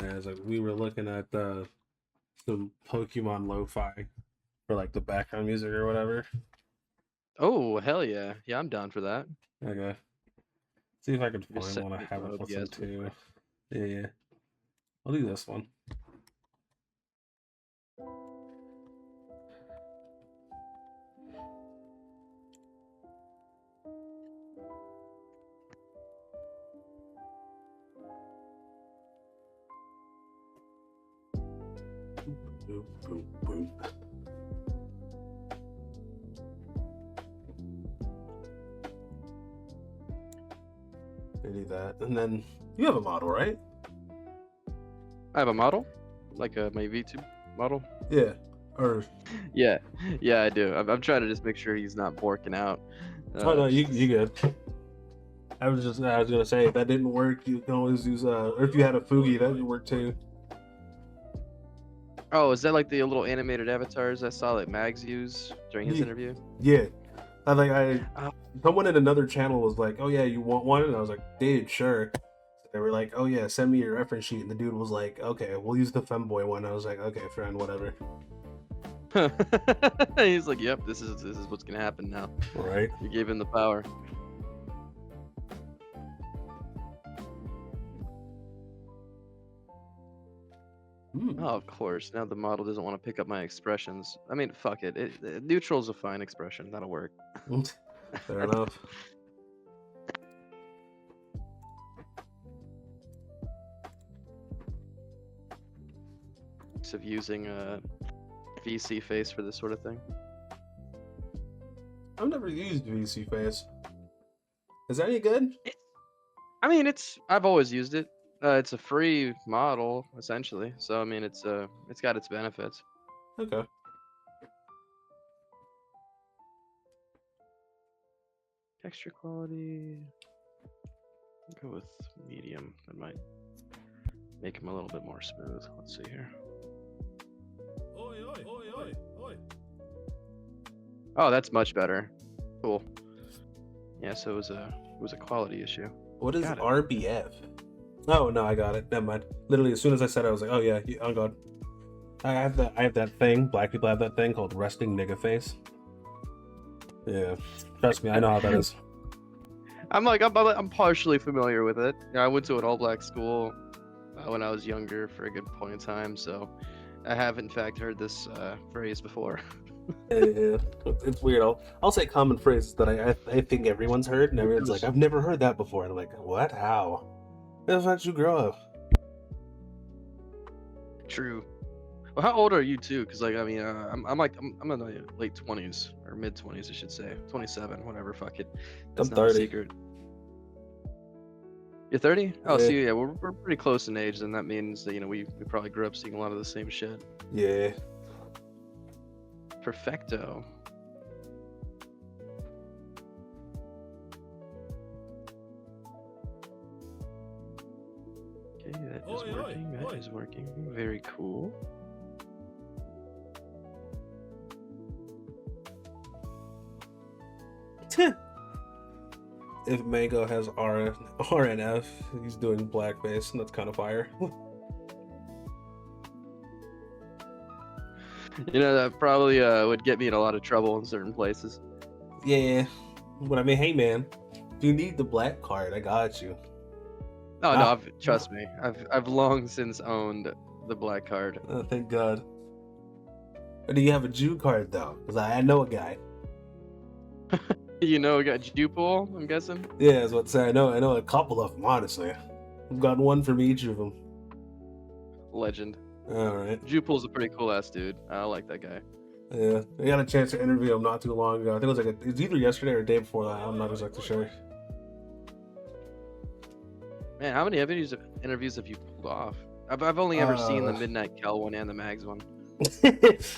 Yeah, it's like we were looking at some Pokemon lo-fi for like the background music or whatever. Oh, hell yeah. Yeah, I'm down for that. Okay. See if I can Just find set one I my haven't listened OBS real to. quick. Yeah, yeah. I'll do this one. Boop, boop, boop. Maybe that. And then you have a model, right? I have a model, like my VTube model. Yeah. Or Yeah, yeah, I do. I'm trying to just make sure he's not borking out. oh no, Just you good. I was gonna say if that didn't work, you can always use or if you had a Fugi, that would work too. Oh, is that like the little animated avatars I saw that Mags use during his Yeah. interview? Yeah. I Oh, someone in another channel was like, "Oh yeah, you want one?" And I was like, "Dude, sure." They were like, "Oh yeah, send me your reference sheet." And the dude was like, "Okay, we'll use the femboy one." I was like, "Okay, friend, whatever." he's like, "Yep, this is what's gonna happen now." Right? You gave him the power. Hmm. Oh, of course. Now the model doesn't want to pick up my expressions. I mean, fuck it. Neutral's a fine expression. That'll work. Fair enough. Of using a VC face for this sort of thing. I've never used VC Face. Is that any good? I mean, I've always used it. It's a free model essentially, so I mean, it's got its benefits. Okay. Texture quality. Go with medium. That might make him a little bit more smooth. Let's see here. Oi, oi, oi, oi, oi. Oh, that's much better. Cool. Yeah, so it was a quality issue. What is Got it. RBF? Oh no, I got it. Never mind. Literally, as soon as I said it, I was like, "Oh yeah, oh god." I have that thing. Black people have that thing called resting nigga face. Yeah, trust me, I know how that is. I'm partially familiar with it. Yeah, I went to an all-black school when I was younger for a good point in time, so I have in fact heard this phrase before. Yeah, it's weird. I'll say common phrases that I think everyone's heard, and everyone's like, "I've never heard that before." And I'm like, "What? How? How did you grow up?" True. Well, how old are you too? Because like I mean, I'm in the late 20s or mid 20s, I should say. 27, whatever. Fuck it. That's I'm not a 30. secret. You're 30? Oh, Yeah, see, yeah, we're pretty close in age, and that means that we probably grew up seeing a lot of the same shit. yeah. Perfecto. Okay, that is working. That is working. Very cool. If Mango has R and F, he's doing blackface, and that's kind of fire. That probably would get me in a lot of trouble in certain places. Yeah, but I mean, hey man, if you need the black card, I got you. Oh no, trust me. I've long since owned the black card. Oh, thank God. Or do you have a Jew card though? Because I know a guy. We got Jupol, I'm guessing. Yeah, that's what I say. I know a couple of them. Honestly, I've got one from each of them. Legend. All right. Jupol's a pretty cool ass dude. I like that guy. Yeah, I got a chance to interview him not too long ago. I think it was it was either yesterday or the day before that. I'm not exactly sure. Man, how many interviews have you pulled off? I've only ever seen the Midnight Kel one and the Mags one.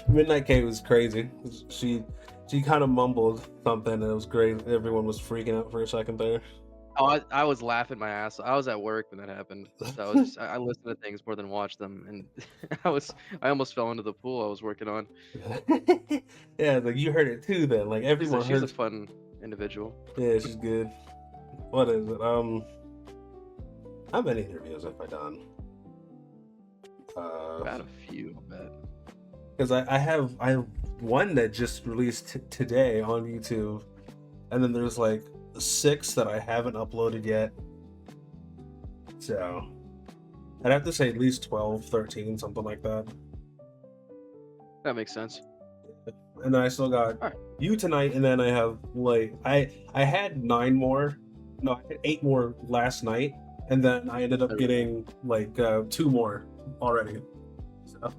Midnight K was crazy. She kind of mumbled something and it was great. Everyone was freaking out for a second there. Oh, I was laughing my ass. I was at work when that happened, so I listened to things more than watched them, and I almost fell into the pool I was working on. Yeah, like you heard it too. Then like everyone She's heard. a fun individual. Yeah, she's good. What is it? How many interviews have I done? Got a few, I bet. Because I have one that just released today on YouTube, and then there's like 6 that I haven't uploaded yet. So I'd have to say at least 12, 13, something like that. That makes sense. And then I still got Alright. you tonight, and then I have like I had 9 more. No, I had 8 more last night, and then I ended up getting like 2 more already. So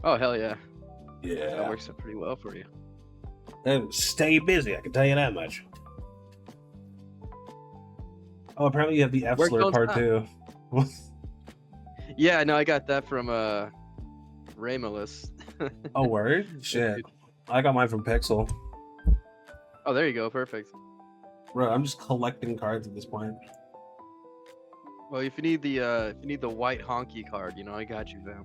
Oh, hell yeah. That yeah, works out pretty well for you. and stay busy. I can tell you that much. Oh, apparently you have the F Work slur don't part stop. too. Yeah, no, I got that from Raymalus. Oh, word? Shit. I got mine from Pixel. Oh, there you go. Perfect. Bro, I'm just collecting cards at this point. Well, if you need the white honky card, you know, I got you, fam.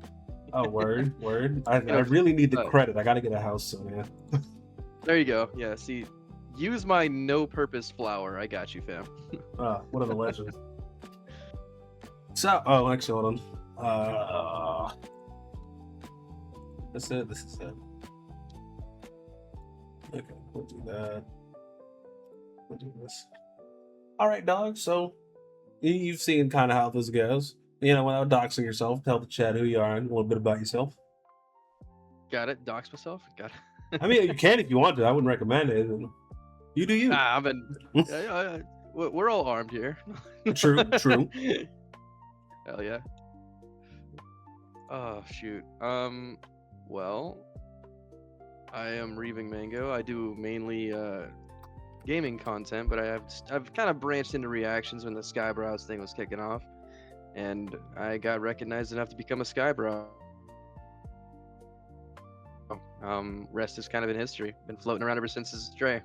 Oh, word, word. I know, really need the uh, credit. I gotta get a house soon, yeah. There you go. Yeah, see, use my no-purpose flower. I got you, fam. What are the legends? So, oh, actually, hold on. This is it. Okay, we'll do that. We'll do this. All right, dog. So, you've seen kind of how this goes. You know, without doxing yourself, tell the chat who you are and a little bit about yourself. Got it. Dox myself. Got it. I mean, you can if you want to. I wouldn't recommend it. You do you. I've been. We're all armed here. True, true. Hell yeah. Oh shoot. Well, I am Reaving Mango. I do mainly gaming content, but I've kind of branched into reactions when the Skybrows thing was kicking off, and I got recognized enough to become a Skybrow. Rest is kind of in history. Been floating around ever since as a stray.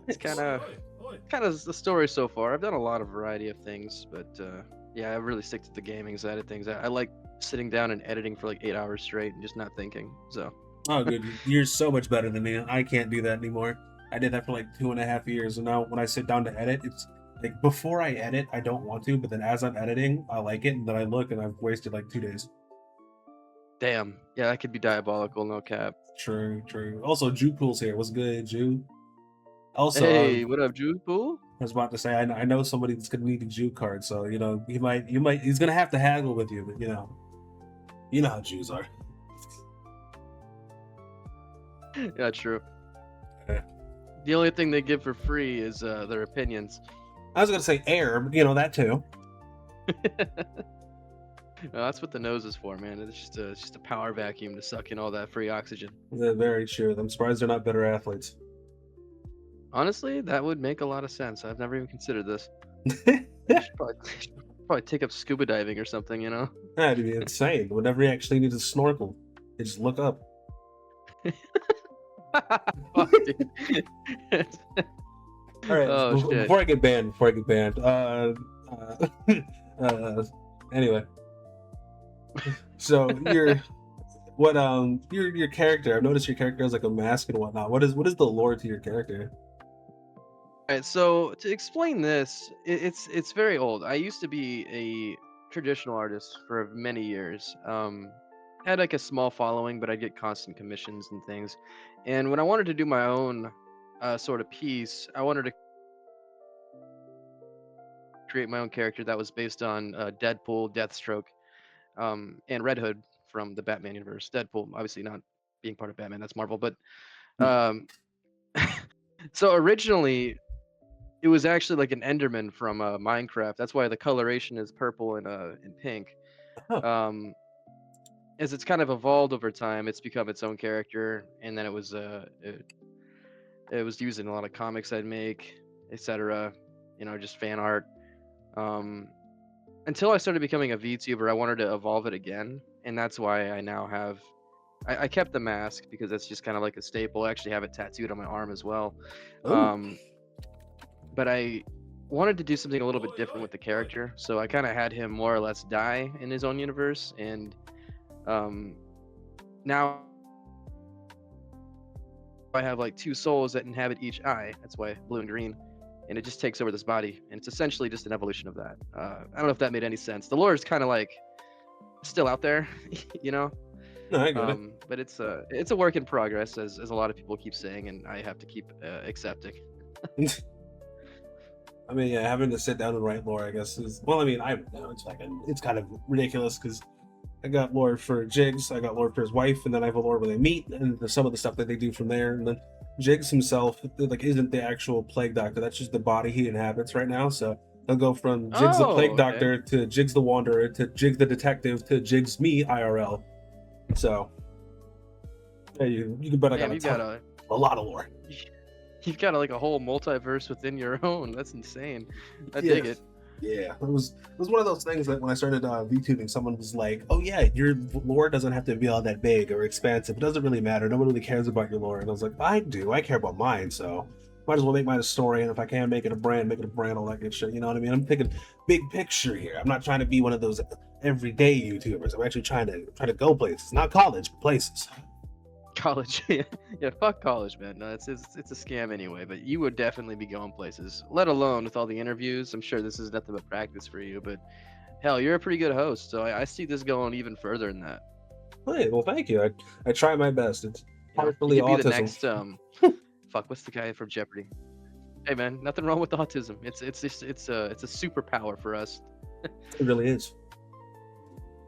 It's kind of the story so far. I've done a lot of variety of things, but yeah, I really stick to the gaming side of things. I like sitting down and editing for like 8 hours straight and just not thinking. So. Oh, good. You're so much better than me. I can't do that anymore. I did that for like 2.5 years, and now when I sit down to edit, it's like before I edit, I don't want to, but then as I'm editing, I like it, and then I look and I've wasted like 2 days. Damn. Yeah, that could be diabolical, no cap. True, true. Also, Jew Pool's here. What's good, Jew? Also, Hey, what up, Jude Pool? I was about to say, I know somebody that's gonna need a Jew card, so you know, he's gonna have to haggle with you, but you know how Jews are. Yeah, true. Yeah. The only thing they give for free is their opinions. I was gonna say air, but you know that too. No, that's what the nose is for, man. It's just a power vacuum to suck in all that free oxygen. They're very true. I'm surprised they're not better athletes. Honestly, that would make a lot of sense. I've never even considered this. Should probably take up scuba diving or something, you know? That'd be insane. Whenever you actually need to snorkel, you just look up. Fuck, dude. All right. Oh, shit. Before I get banned. Anyway. So your character. I've noticed your character has like a mask and whatnot. What is the lore to your character? All right, so to explain this, it's very old. I used to be a traditional artist for many years. Had like a small following, but I'd get constant commissions and things. And when I wanted to do my own sort of piece, I wanted to create my own character that was based on Deadpool, Deathstroke, and Red Hood from the Batman universe. Deadpool, obviously not being part of Batman, that's Marvel, but so originally it was actually like an Enderman from Minecraft. That's why the coloration is purple and pink. Oh. As it's kind of evolved over time, it's become its own character, and then it was used in a lot of comics I'd make, etc. You know, just fan art. Until I started becoming a VTuber, I wanted to evolve it again, and that's why I now have. I kept the mask because that's just kind of like a staple. I actually have it tattooed on my arm as well. But I wanted to do something a little bit different with the character, so I kind of had him more or less die in his own universe, and now I have like 2 souls that inhabit each eye. That's why blue and green, and it just takes over this body, and it's essentially just an evolution of that. I don't know if that made any sense. The lore is kind of like still out there, you know. No, I get it. But it's a work in progress, as a lot of people keep saying, and I have to keep accepting. I mean, yeah, having to sit down and write lore, I guess, is well. I mean, I know it's kind of ridiculous because I got lore for Jigs, I got lore for his wife, and then I have a lore where they meet, and some of the stuff that they do from there. And then Jigs himself, like, isn't the actual plague doctor. That's just the body he inhabits right now. So he'll go from Jigs the Oh, plague okay. doctor to Jigs the wanderer to Jigs the detective to Jigs me IRL. So yeah, you can bet I got Damn, you've got a lot of lore. you've got like a whole multiverse within your own. That's insane. I dig Yes. it. Yeah, it was one of those things that when I started VTubing, someone was like, "Oh yeah, your lore doesn't have to be all that big or expansive. It doesn't really matter. No one really cares about your lore." And I was like, "I do. I care about mine. So might as well make mine a story. And if I can make it a brand, make it a brand, all that good shit. You know what I mean? I'm thinking big picture here. I'm not trying to be one of those everyday YouTubers. I'm actually trying to go places, not college, but places." College, yeah, yeah, fuck college, man. No, it's a scam anyway. But you would definitely be going places. Let alone with all the interviews. I'm sure this is nothing but practice for you. But hell, you're a pretty good host, so I see this going even further than that. Hey, well, thank you. I try my best. It's You know, you partially could be the autism. next fuck. What's the guy from Jeopardy? Hey, man, nothing wrong with autism. It's just it's a superpower for us. It really is.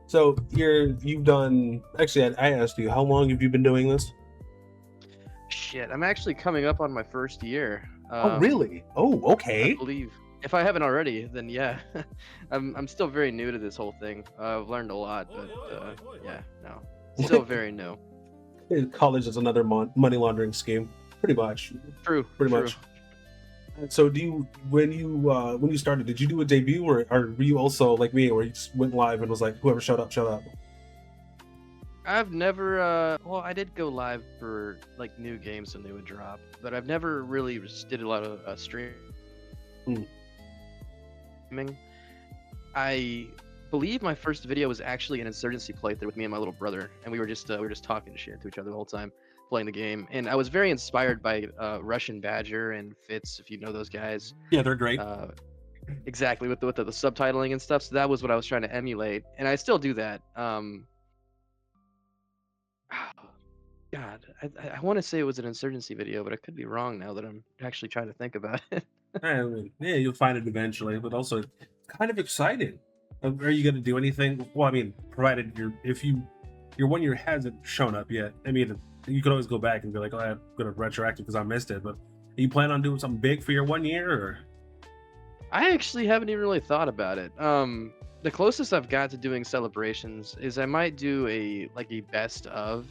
So you've done actually. I asked you how long have you been doing this? Shit, I'm actually coming up on my first year. Oh, really? Oh, I okay. believe. If I haven't already, then yeah. I'm still very new to this whole thing. I've learned a lot, but yeah, no, still very new. College is another money laundering scheme, pretty much. True, Pretty true. much. So, when you started, did you do a debut, or were you also like me, where you just went live and was like, whoever shut up, shut up? I've never. Well, I did go live for like new games when they would drop, but I've never really just did a lot of streaming. Hmm. I believe my first video was actually an Insurgency playthrough with me and my little brother, and we were just talking shit to each other the whole time playing the game. And I was very inspired by Russian Badger and Fitz, if you know those guys. Yeah, they're great. Uh, exactly with the subtitling and stuff. So that was what I was trying to emulate, and I still do that. God, I want to say it was an Insurgency video, but I could be wrong now that I'm actually trying to think about it. I mean, yeah, you'll find it eventually, but also it's kind of exciting. Are you going to do anything? Well, I mean, provided your 1 year hasn't shown up yet. I mean, you could always go back and be like, "Oh, I'm going to retroactive because I missed it." But are you planning on doing something big for your 1 year? Or I actually haven't even really thought about it. The closest I've got to doing celebrations is I might do a best of,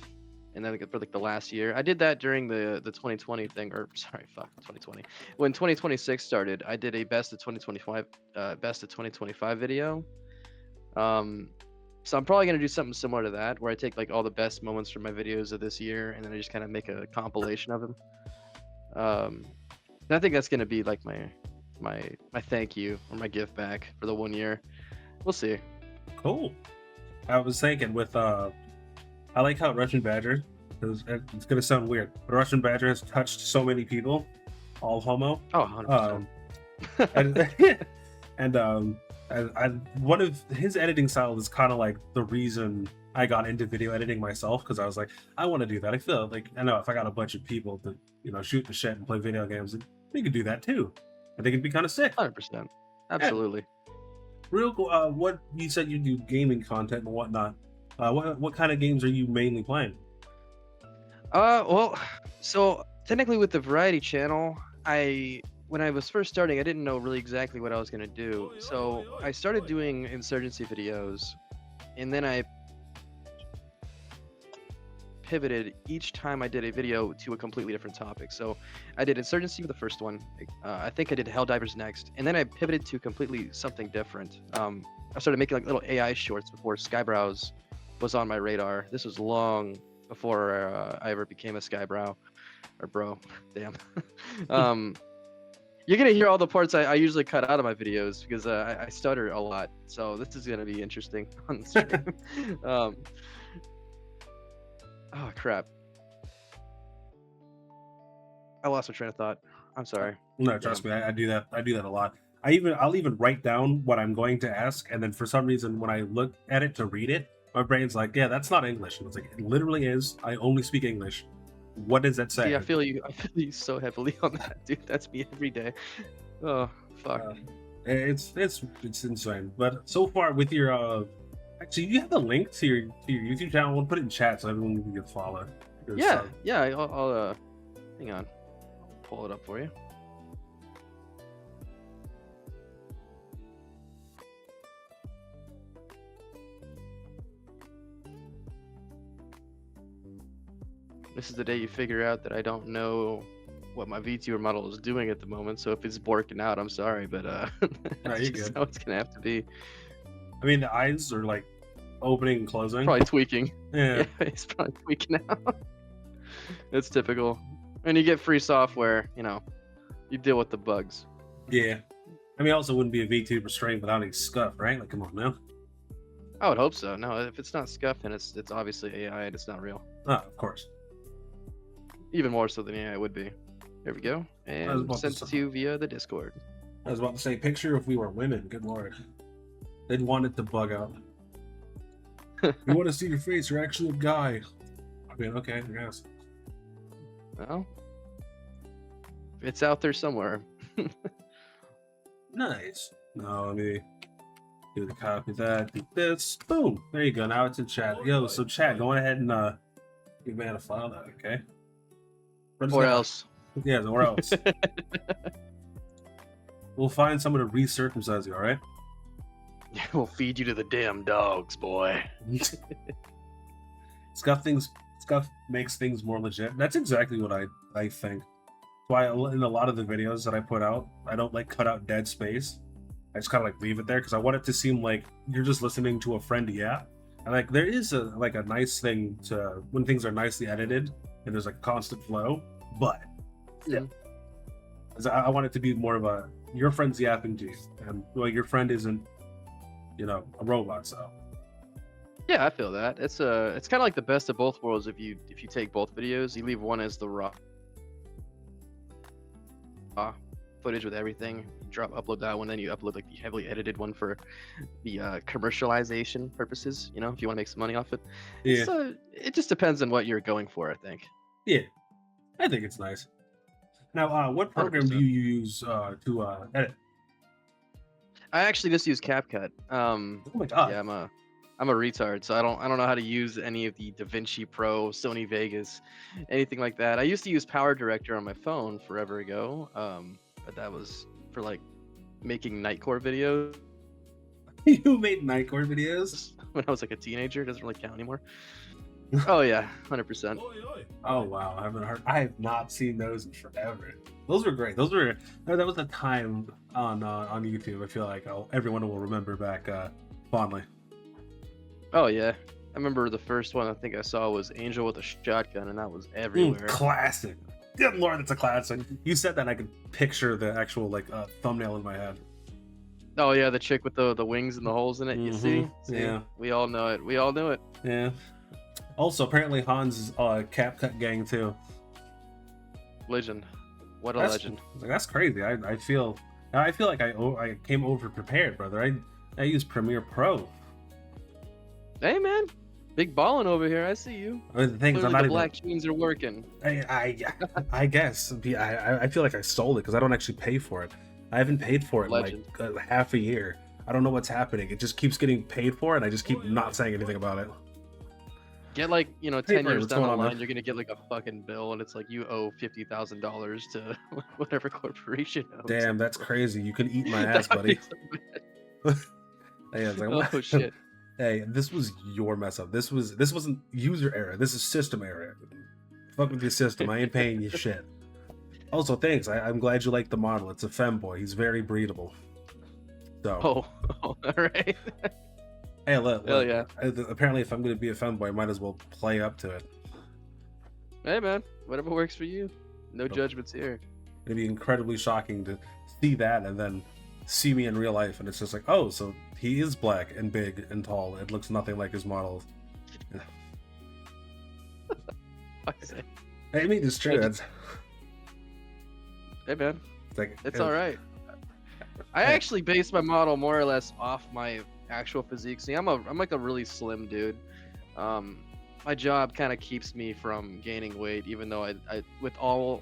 and then for like the last year. I did that during the 2020 thing, or sorry, fuck 2020. When 2026 started, I did a best of 2025 video. Um, so I'm probably gonna do something similar to that, where I take like all the best moments from my videos of this year, and then I just kind of make a compilation of them. Um, and I think that's gonna be like my thank you or my gift back for the 1 year. We'll see. cool. I was thinking with I like how Russian Badger, because it's going to sound weird, but Russian Badger has touched so many people, all homo. Oh, 100%. Um, and and one of his editing style is kind of like the reason I got into video editing myself, because I was like, I want to do that. I feel like I know if I got a bunch of people to shoot the shit and play video games, we could do that too. I think it'd be kind of sick. 100%. Yeah, Absolutely. real cool. What you said you do gaming content and whatnot. What kind of games are you mainly playing? Well, so technically with the variety channel, when I was first starting, I didn't know really exactly what I was gonna do. So I started doing insurgency videos, and then I pivoted each time I did a video to a completely different topic. So I did insurgency for the first one. I think I did Helldivers next, and then I pivoted to completely something different. I started making like little AI shorts before Skybrowse was on my radar. This was long before I ever became a Skybrow or bro. Damn. You're gonna hear all the parts I usually cut out of my videos because I stutter a lot. So this is gonna be interesting on the stream. Oh crap! I lost my train of thought. I'm sorry. No, Damn. trust me, I do that. I do that a lot. I'll even write down what I'm going to ask, and then for some reason, when I look at it to read it, My brain's like, yeah, that's not English. And it's like, it literally is. I only speak English. What does that say? See, I feel you. I feel you so heavily on that, dude. That's me every day. Oh, fuck. It's insane. But so far with your actually, you have the link to your YouTube channel. We'll put it in chat so everyone can follow. Yeah, yeah. I'll hang on. I'll pull it up for you. This is the day you figure out that I don't know what my VTuber model is doing at the moment. So if it's borking out, I'm sorry, but No, that's you're just good. how it's gonna have to be. I mean, the eyes are like opening and closing. Probably tweaking. Yeah. Yeah, it's probably tweaking out. It's typical. And you get free software, you know, you deal with the bugs. Yeah. I mean, also wouldn't be a VTuber stream without any scuff, right? Like, come on now. I would hope so. No, if it's not scuffed, then it's obviously AI and it's not real. Oh, of course. Even more so than AI would be. There we go. And sent it to you via the Discord. I was about to say, picture if we were women. Good lord. They'd want it to bug out. You want to see your face? You're actually a guy. I mean, okay, I guess. Well, it's out there somewhere. Nice. No, let me do the copy that. Do this. Boom. There you go. Now it's in chat. Yo, so chat, go on ahead and give man a file that, okay? Or else. Yeah, or else. We'll find someone to recircumcise you, alright? We'll feed you to the damn dogs, boy. Scuff makes things more legit. That's exactly what I think. Why in a lot of the videos that I put out, I don't like cut out dead space. I just kind of like leave it there because I want it to seem like you're just listening to a friend yap. And like there is a nice thing to when things are nicely edited and there's like a constant flow. But yeah, I want it to be more of a your friend's yapping to you, and well, your friend isn't, you know, a robot. So yeah, I feel that. It's kind of like the best of both worlds. If you take both videos, you leave one as the raw footage with everything, upload that one, then you upload like the heavily edited one for the commercialization purposes, you know, if you want to make some money off it. yeah, So it just depends on what you're going for, I think. yeah, I think it's nice. Now, what program do 100%. you use to edit? I actually just use CapCut. Oh my god! Yeah, I'm a retard, so I don't know how to use any of the DaVinci Pro, Sony Vegas, anything like that. I used to use Power Director on my phone forever ago, but that was for like making Nightcore videos You made Nightcore videos? when I was like a teenager. It doesn't really count anymore. Oh yeah, 100%. Oh wow, I have not seen those in forever. Those were great. That was a time on YouTube. I feel like everyone will remember back fondly. Oh yeah, I remember the first one I think I saw was Angel with a Shotgun, and that was everywhere. Classic. Good lord, it's a classic. You said that, and I could picture the actual like thumbnail in my head. Oh yeah, the chick with the wings and the holes in it. You see? Yeah. We all know it. We all knew it. Yeah. Also, apparently Hans is CapCut gang too. Legend. What a legend. That's crazy. I feel like I came over prepared, brother. I use Premiere Pro. Hey man, big ballin' over here. I see you. I mean, the thing is, Clearly I'm not the even. black jeans are working. I guess. I feel like I sold it because I don't actually pay for it. I haven't paid for it in like half a year. I don't know what's happening. It just keeps getting paid for, and I just keep not saying anything about it. Get like, you know, Hey, 10 Bird, years what's down going the on, line, man? you're gonna get like a fucking bill, and it's like you owe $50,000 to whatever corporation owns. Damn, that's crazy. You can eat my ass, buddy. Hey, I was like, Oh shit. Hey, this was your mess up. This wasn't user error. This is system error. Fuck with your system. I ain't paying you shit. Also, thanks. I'm glad you like the model. It's a femboy. He's very breedable. So. Oh, all right. Hey, look. Hell yeah. Apparently, if I'm going to be a femboy, I might as well play up to it. Hey man, whatever works for you. No judgments here. It'd be incredibly shocking to see that and then see me in real life, and it's just like, oh, so he is black and big and tall. It looks nothing like his model. I mean, it's true. Hey man, It's like it's all right. I actually base my model more or less off my actual physique. See, I'm like a really slim dude. Um, my job kind of keeps me from gaining weight, even though I with all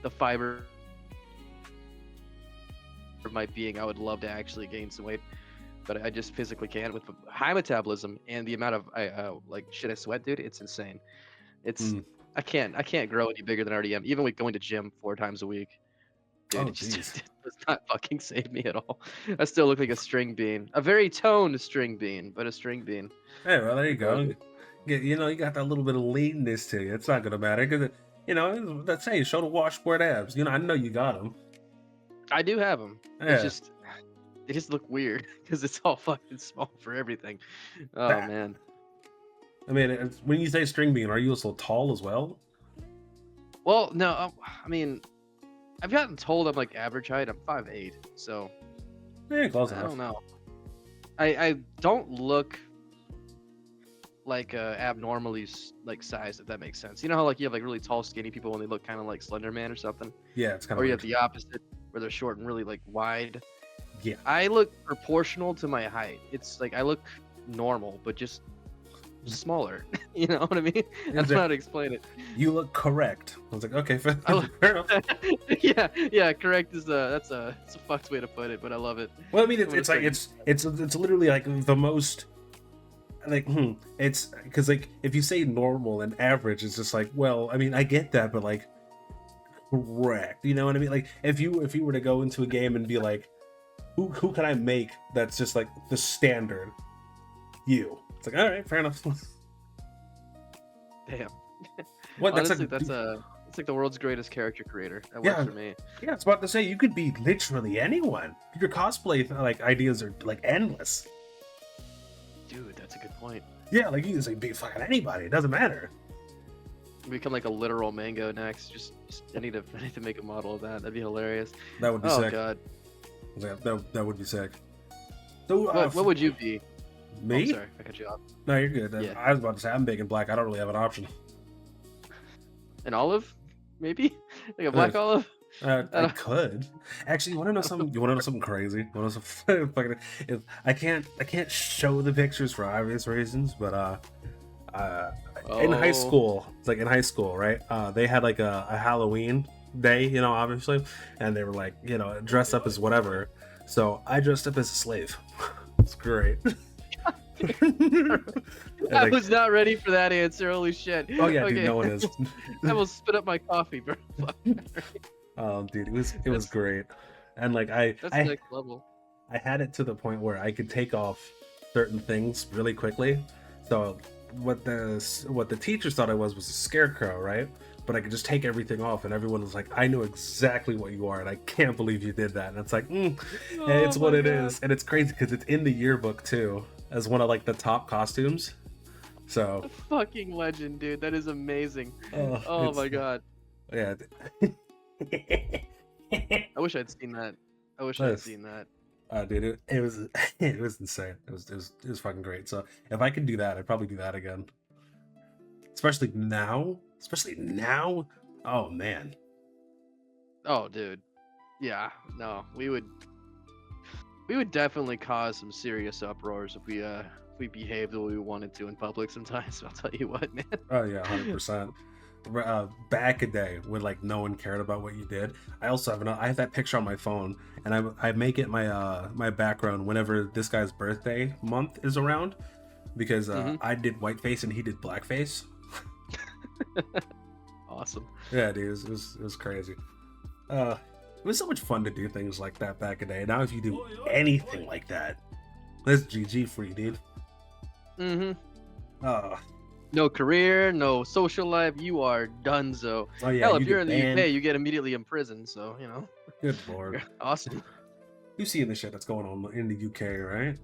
the fiber of my being, I would love to actually gain some weight, but I just physically can't with high metabolism and the amount of like shit I sweat, dude. It's insane. It's Mm. I can't grow any bigger than I already am, even with going to gym 4 times a week. Dude, Oh, it just jeez. it does not fucking save me at all. I still look like a string bean, a very toned string bean, but a string bean. Hey, well, there you Oh, go. dude. You know, you got that little bit of leanness to you. It's not gonna matter because, you know, that's hey, show the washboard abs. You know, I know you got them. I do have them. It's Yeah. just they just look weird because it's all fucking small for everything. Oh That, man. I mean, when you say string bean, are you so tall as well? Well, no, I mean, I've gotten told I'm like average height. I'm 5'8", so Yeah, close I enough. don't know. I don't look like abnormally like sized, if that makes sense. You know how like you have like really tall skinny people when they look kind of like Slender Man or something, Yeah, it's kind or of you have weird. the opposite where they're short and really like wide. Yeah, I look proportional to my height. It's like I look normal, but just smaller. You know what I mean? I don't know how to explain it. you look correct. I was like, okay, fair, I look- fair enough. yeah. Correct is it's a fucked way to put it, but I love it. Well, I mean, I'm it's gonna it's like start it's literally like the most like it's because like if you say normal and average, it's just like, well, I mean, I get that, but like correct, you know what I mean? Like if you were to go into a game and be like, who can I make that's just like the standard you? It's like, all right, fair enough. Damn. What that's Honestly, like, it's like the world's greatest character creator. That yeah, works for me. yeah. It's about to say you could be literally anyone. Your cosplay like ideas are like endless. Dude, that's a good point. Yeah, like you can say be fucking anybody. It doesn't matter. Become like a literal mango next. Just I need to make a model of that. That'd be hilarious. That would be Oh sick. god. That would be sick. So, What would you be? Oh, I'm me? sorry, I cut you off. No, you're good. Yeah. I was about to say I'm big and black. I don't really have an option. An olive? Maybe? Like a black Uh, olive? I don't- could actually. You want to know something? You want to know something crazy? You want to know some fucking? I can't show the pictures for obvious reasons, but in high Oh. school, it's like in high school, right? They had like a Halloween day, you know, obviously, and they were like, you know, dressed up as whatever. So I dressed up as a slave. It's great. And, I like, was not ready for that answer. Holy shit. oh yeah, dude, Okay. no one is. I will spit up my coffee, bro. Fuck. Dude, it was That's- great, and like That's I next level. I had it to the point where I could take off certain things really quickly. So what the teachers thought I was a scarecrow, right? But I could just take everything off, and everyone was like, "I know exactly what you are, and I can't believe you did that." And it's like, it's Oh what my it God. is, and it's crazy because it's in the yearbook too as one of like the top costumes. So A fucking legend, dude. That is amazing. oh Oh my god. yeah. I wish I'd seen that. I wish I'd Nice. seen that. Dude, it was it was insane. It was fucking great. So if I could do that, I'd probably do that again. Especially now. Especially now. Oh man. Oh, dude. Yeah. No, we would definitely cause some serious uproars if we behaved the way we wanted to in public sometimes. I'll tell you what, man. Oh yeah, 100%. Back a day when like no one cared about what you did. I also have I have that picture on my phone, and I make it my my background whenever this guy's birthday month is around, because I did whiteface and he did blackface. Awesome. Yeah, dude, it was crazy. It was so much fun to do things like that back in the day. Now if you do anything like that, that's GG for you, dude. Mm-hmm. Uh, No career, no social life. You are donezo. oh yeah, Hell, if you you're get in the banned. UK, you get immediately imprisoned. So you know, Good lord. you're awesome. You've seen the shit that's going on in the UK, right?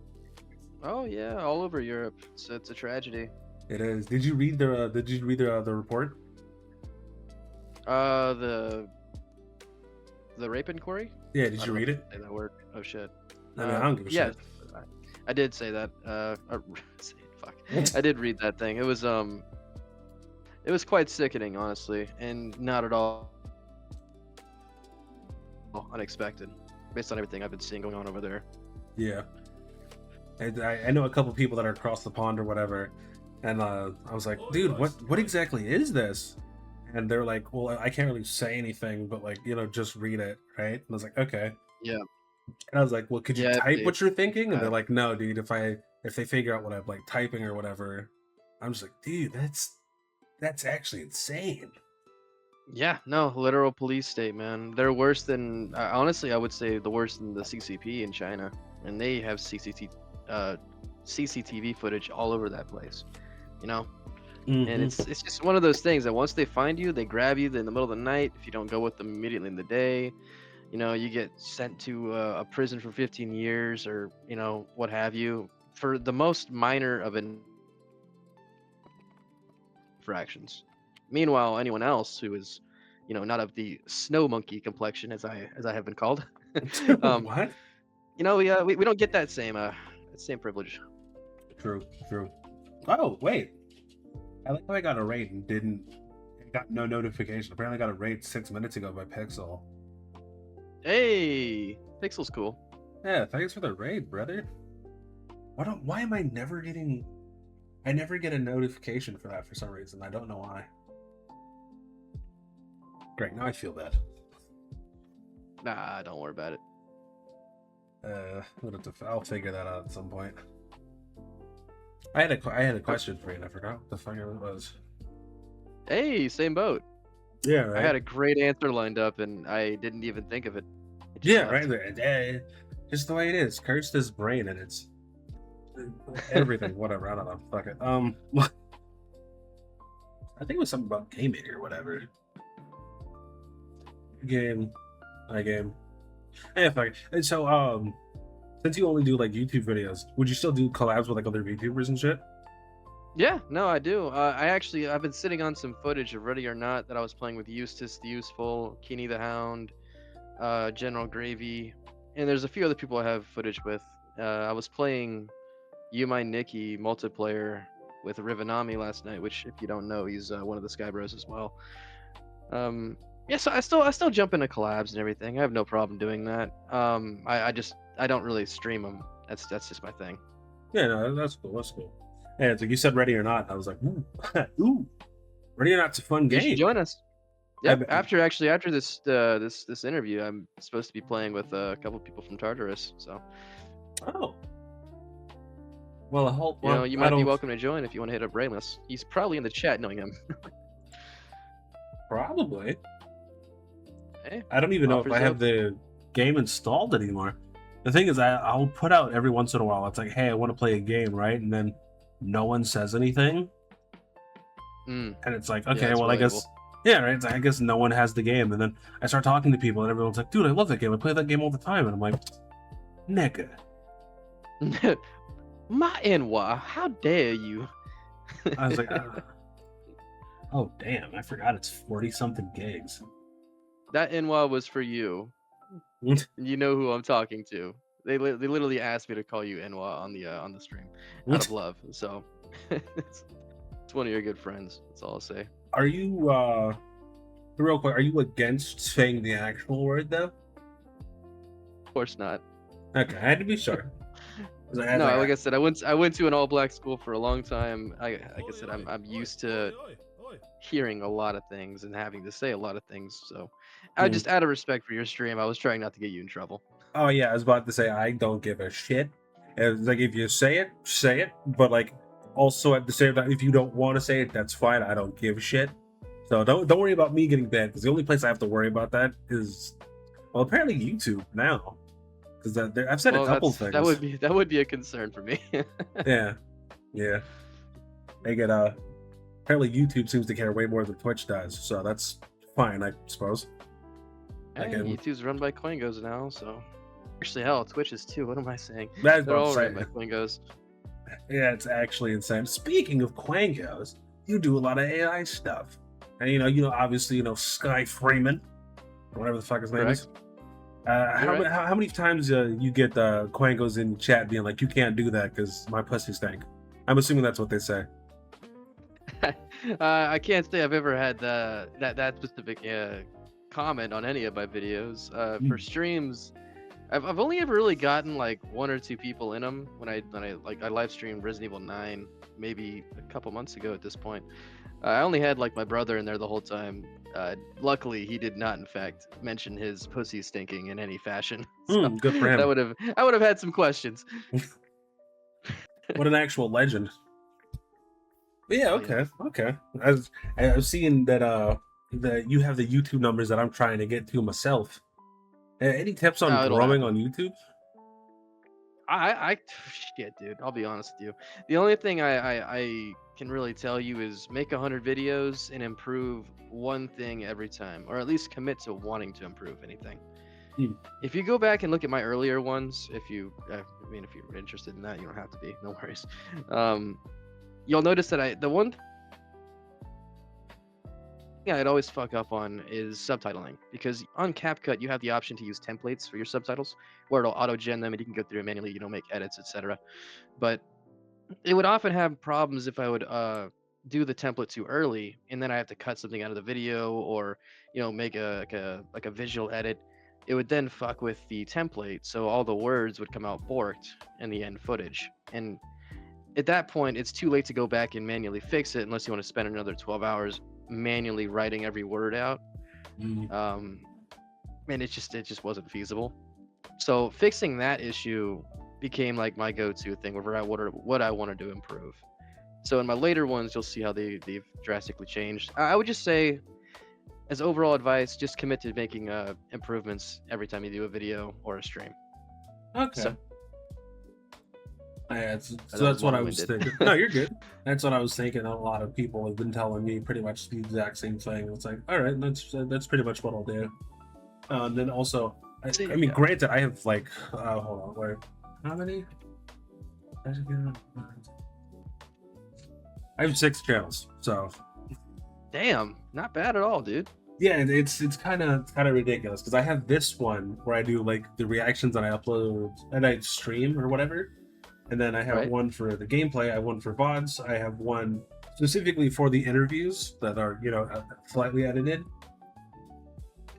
Oh yeah, all over Europe. It's a tragedy. It is. Did you read the report? The rape inquiry. Yeah, I did don't you know read if it? I say that word. Oh shit. I mean, I don't give a yeah, shit. I did say that. Fuck. I did read that thing. It was quite sickening, honestly, and not at all unexpected, based on everything I've been seeing going on over there. Yeah. I know a couple people that are across the pond or whatever, and I was like, dude, what exactly is this? And they're like, well, I can't really say anything, but like, just read it, right? And I was like, okay. Yeah, And I was like, well, could you yeah, type what you're thinking? And they're bad. like, no, dude. If they figure out what I'm like typing or whatever, I'm just like, dude, that's actually insane. Yeah, no, literal police state, man. They're worse than honestly, I would say the worse than the CCP in China, and they have uh, CCTV footage all over that place. You know, and Hmm. it's just one of those things that once they find you, they grab you in the middle of the night. If you don't go with them immediately in the day, you get sent to a prison for 15 years or what have you for the most minor of infractions. Meanwhile, anyone else who is, not of the snow monkey complexion, as I have been called, um, What? we don't get that same privilege. True, true. Oh, wait. I like how I got a raid and didn't I got no notification. Apparently, I got a raid 6 minutes ago by Pixel. Hey, Pixel's cool. Yeah, thanks for the raid, brother. Why am I never getting? I never get a notification for that for some reason. I don't know why. Great, now I feel bad. Nah, don't worry about it. I'll figure that out at some point. I had a question for you, and I forgot what the fuck it was. Hey, same boat. Yeah, I had right. a great answer lined up, and I didn't even think of it. It just Yeah, right left. there. Just the way it is. Cursed his brain, and it's everything. Whatever. I don't know. Fuck it. I think it was something about gaming or whatever. Game, game. Yeah, fuck it. And so, since you only do like YouTube videos, would you still do collabs with like other VTubers and shit? Yeah, no, I do. I've been sitting on some footage of Ready or Not that I was playing with Eustace the Useful, Keeney the Hound, General Gravy, and there's a few other people I have footage with. I was playing You My Nikki multiplayer with Rivanami last night, which if you don't know, he's one of the Sky Bros as well. Yeah, so I still jump into collabs and everything. I have no problem doing that. I don't really stream them. That's just my thing. Yeah, no, that's cool. That's cool. Yeah, it's like you said, Ready or Not. I was like, ooh, ooh, Ready or Not's a fun You should game. join us. I Yep. bet. After this interview, I'm supposed to be playing with a couple people from Tartarus. So Oh, well, I hope. Well, you I might be don't. welcome to join if you want to hit up Brainless. He's probably in the chat, knowing him. Probably. Hey, I don't even know if I offers have up. the game installed anymore. The thing is, I'll put out every once in a while. It's like, hey, I want to play a game, right? And then no one says anything, Mm, and it's like, yeah, okay, it's well, I relatable. guess, yeah, right. It's like, I guess no one has the game, and then I start talking to people, and everyone's like, dude, I love that game. I play that game all the time, and I'm like, nigga. My Enwa, how dare you? I was like, oh damn, I forgot it's 40 something gigs. That Enwa was for you. You know who I'm talking to. They literally asked me to call you Enwa on the stream out of love. So it's one of your good friends. That's all I'll say. Are you real quick? Are you against saying the actual word though? Of course not. Okay, I had to be sure. No, like I said, I went to an all black school for a long time. Like I said, I'm used to hearing a lot of things and having to say a lot of things. So I Hmm. just out of respect for your stream, I was trying not to get you in trouble. Oh yeah, I was about to say I don't give a shit. It's like if you say it, say it. But like also at the same time, if you don't want to say it, that's fine. I don't give a shit. So don't worry about me getting banned because the only place I have to worry about that is well apparently YouTube now because I've said a Well, couple that things. would be a concern for me. Yeah, yeah. They get apparently YouTube seems to care way more than Twitch does, so that's fine, I suppose. I Hey, can. YouTube's run by Quangos now, so actually, hell, Twitch is too. What am I saying? That's They're what I'm all run saying. by Quangos. Yeah, it's actually insane. Speaking of Quangos, you do a lot of AI stuff, and obviously, Sky Freeman, or whatever the fuck his name is. Correct. You're How, right. how many times you get Quangos in chat being like, "You can't do that because my pussy stank." I'm assuming that's what they say. I can't say I've ever had that specific comment on any of my videos. For Mm. streams, I've only ever really gotten like 1 or 2 people in them when I live streamed Resident Evil 9 maybe a couple months ago at this point. I only had like my brother in there the whole time. Luckily, he did not, in fact, mention his pussy stinking in any fashion. So Good for him. I would have had some questions. What an actual legend. But yeah, Oh yeah. okay. I've seen that you have the YouTube numbers that I'm trying to get to myself. Any tips on No, it'll growing happen. on YouTube? I shit, dude. I'll be honest with you. The only thing I can really tell you is make 100 videos and improve one thing every time, or at least commit to wanting to improve anything. Hmm. If you go back and look at my earlier ones, if if you're interested in that, you don't have to be. No worries. Um, you'll notice that the one thing I'd always fuck up on is subtitling, because on CapCut you have the option to use templates for your subtitles, where it'll auto-gen them and you can go through and manually, make edits, etc. But it would often have problems if I would do the template too early, and then I have to cut something out of the video, or make a visual edit. It would then fuck with the template, so all the words would come out borked in the end footage. And at that point, it's too late to go back and manually fix it, unless you want to spend another 12 hours manually writing every word out. Mm. Um, and it just wasn't feasible. So fixing that issue became like my go-to thing, whenever what I wanted to improve. So in my later ones, you'll see how they've drastically changed. I would just say, as overall advice, just commit to making improvements every time you do a video or a stream. Okay. So Yeah, that so was that's what I was long-winded. thinking. No, you're good. That's what I was thinking. A lot of people have been telling me pretty much the exact same thing. It's like, all right, that's pretty much what I'll do. And then also, So I mean, yeah. granted, I have like, hold on, wait, how many? I have 6 channels, so Damn, not bad at all, dude. yeah, it's kind of ridiculous because I have this one where I do like the reactions and I upload and I stream or whatever, and then I have Right? one for the gameplay, I have one for VODs, I have one specifically for the interviews that are slightly edited,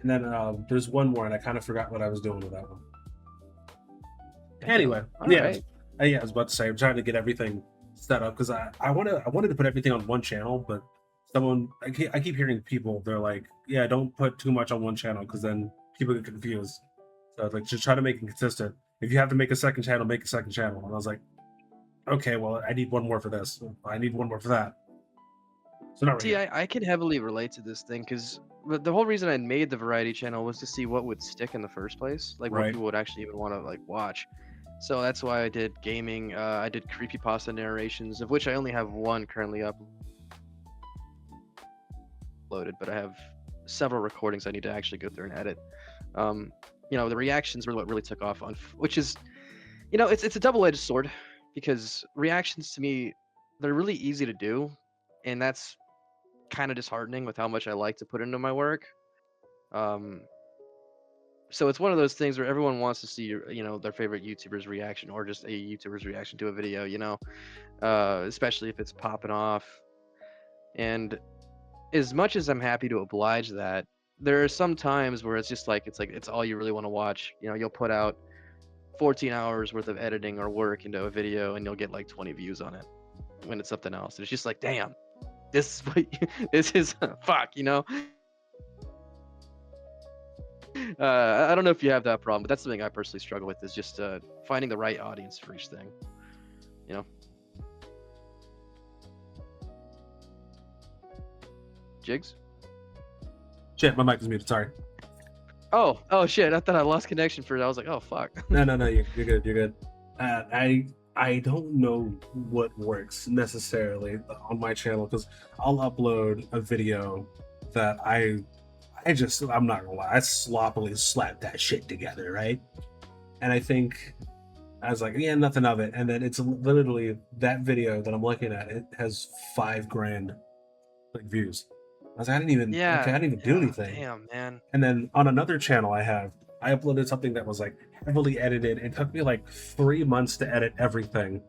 and then there's one more and I kind of forgot what I was doing with that one. Damn. Anyway, All yeah, right. I was about to say I'm trying to get everything set up because I wanted to put everything on one channel, but I keep hearing people, they're like, yeah, don't put too much on one channel because then people get confused. So like, just try to make it consistent. If you have to make a second channel, make a second channel. And I was like, okay, well, I need one more for this. I need one more for that. So not See, really. I can heavily relate to this thing, because the whole reason I made the variety channel was to see what would stick in the first place, like what Right. people would actually even want to like watch. So that's why I did gaming. I did creepypasta narrations, of which I only have one currently uploaded, but I have several recordings I need to actually go through and edit. The reactions were what really took off which is, it's a double-edged sword, because reactions to me, they're really easy to do, and that's kind of disheartening with how much I like to put into my work. Um, so it's one of those things where everyone wants to see their favorite YouTuber's reaction, or just a YouTuber's reaction to a video, especially if it's popping off. And as much as I'm happy to oblige that, there are some times where it's all you really want to watch. You'll put out 14 hours worth of editing or work into a video, and you'll get like 20 views on it when it's something else. And it's just like, damn, this is what this is. Fuck. I don't know if you have that problem, but that's something I personally struggle with, is just finding the right audience for each thing. You know, Jigs? Shit, my mic was muted. Sorry. Oh shit! I thought I lost connection for it. I was like, oh fuck. No, you're good. You're good. I don't know what works necessarily on my channel because I'll upload a video that I'm not gonna lie, I sloppily slapped that shit together, right? And I think I was like, yeah, nothing of it. And then it's literally that video that I'm looking at, it has 5 grand like views. I was like, Yeah. I didn't even do Yeah. anything. Damn, man. And then on another channel I uploaded something that was like heavily edited. It took me like 3 months to edit everything.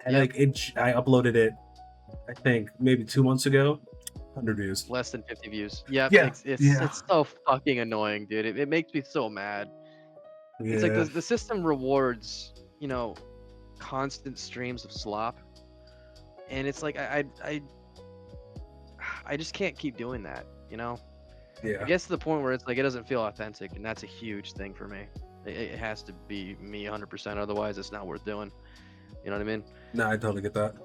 And Yep. I uploaded it, I think maybe 2 months ago, 100 views. Less than 50 views. Yep. Yeah, It's yeah. so fucking annoying, dude. It makes me so mad. It's like Yeah, the system rewards, you know, constant streams of slop, and it's like I just can't keep doing that, you know. I yeah. guess to the point where it's like it doesn't feel authentic, and that's a huge thing for me. It has to be me 100%, otherwise it's not worth doing. You know what I mean? No, I totally get that.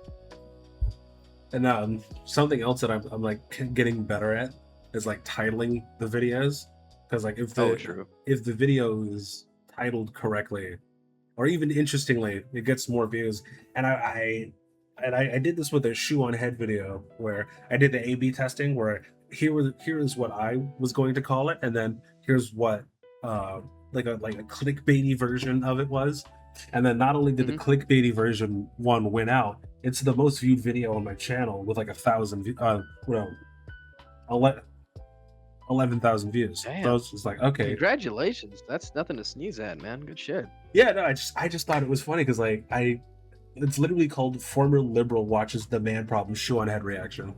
And something else that I'm like getting better at is like titling the videos, because like Oh, true. if the video is titled correctly or even interestingly, it gets more views. And I did this with a shoe on head video where I did the A/B testing where here is what I was going to call it, and then here's what uh like a clickbaity version of it was. And then not only did the Hmm. clickbaity version one win out, it's the most viewed video on my channel with like 11,000 views. So I Damn. was just like, okay, Congratulations. That's nothing to sneeze at, man. Good shit. yeah, no, I just thought it was funny because like it's literally called former liberal watches the man problem shoe on head reaction.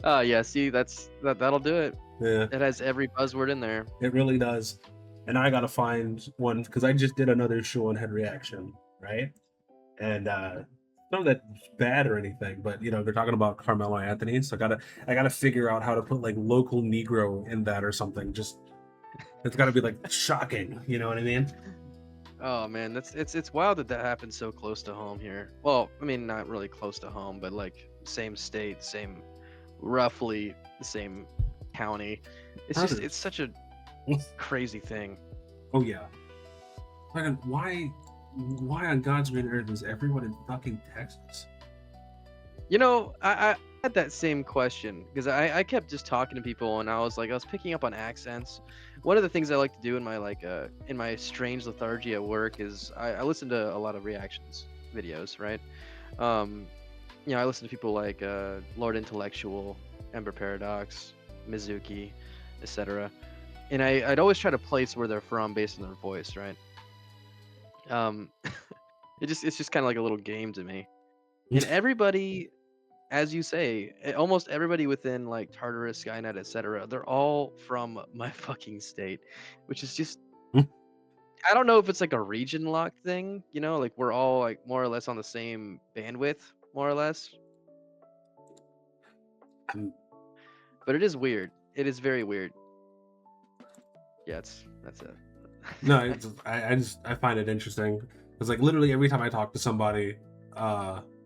Yeah, see, that'll do it. Yeah, It has every buzzword in there. it really does. And I gotta find one because I just did another shoe on head reaction, right? And not that it's bad or anything, but you know they're talking about Carmelo Anthony, so I gotta figure out how to put like local Negro in that or something. Just it's got to be like shocking, you know what I mean? Oh man, that's it's wild that that happens so close to home here. Well, I mean not really close to home, but like same state, same roughly the same county. It's How just did- it's such a crazy thing. Oh yeah, like why on God's green earth is everyone in fucking Texas? You know, I had that same question because I kept just talking to people and I was like I was picking up on accents. One of the things I like to do in my in my strange lethargy at work is I listen to a lot of reactions videos, right? Um, you know, I listen to people like Lord Intellectual, Ember Paradox, Mizuki, etc. And I'd always try to place where they're from based on their voice, right? Um, it's just kind of like a little game to me. And everybody, as you say, almost everybody within like Tartarus, Skynet, etc., they're all from my fucking state, which is just I don't know if it's like a region lock thing, you know, like we're all like more or less on the same bandwidth, more or less. Um, But it is weird. It is very weird. Yeah, that's it. No, I find it interesting because like literally every time I talk to somebody,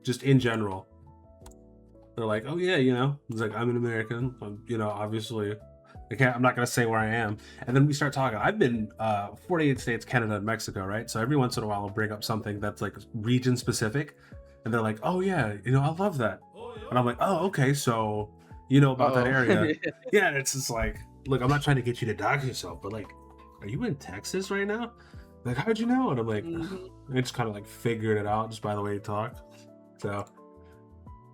just in general, they're like, "Oh yeah, you know," it's like I'm an American. You know, obviously, I'm not gonna say where I am. And then we start talking. I've been 48 states, Canada, and Mexico, right? So every once in a while, I'll bring up something that's like region specific, and they're like, "Oh yeah, you know, I love that," and I'm like, "Oh okay, so you know about that Uh-oh. area?" Yeah, and it's just like, look, I'm not trying to get you to dox yourself, but like, are you in Texas right now? Like, how'd you know? And I'm like, Mhm. I just kind of like figured it out just by the way you talk. So,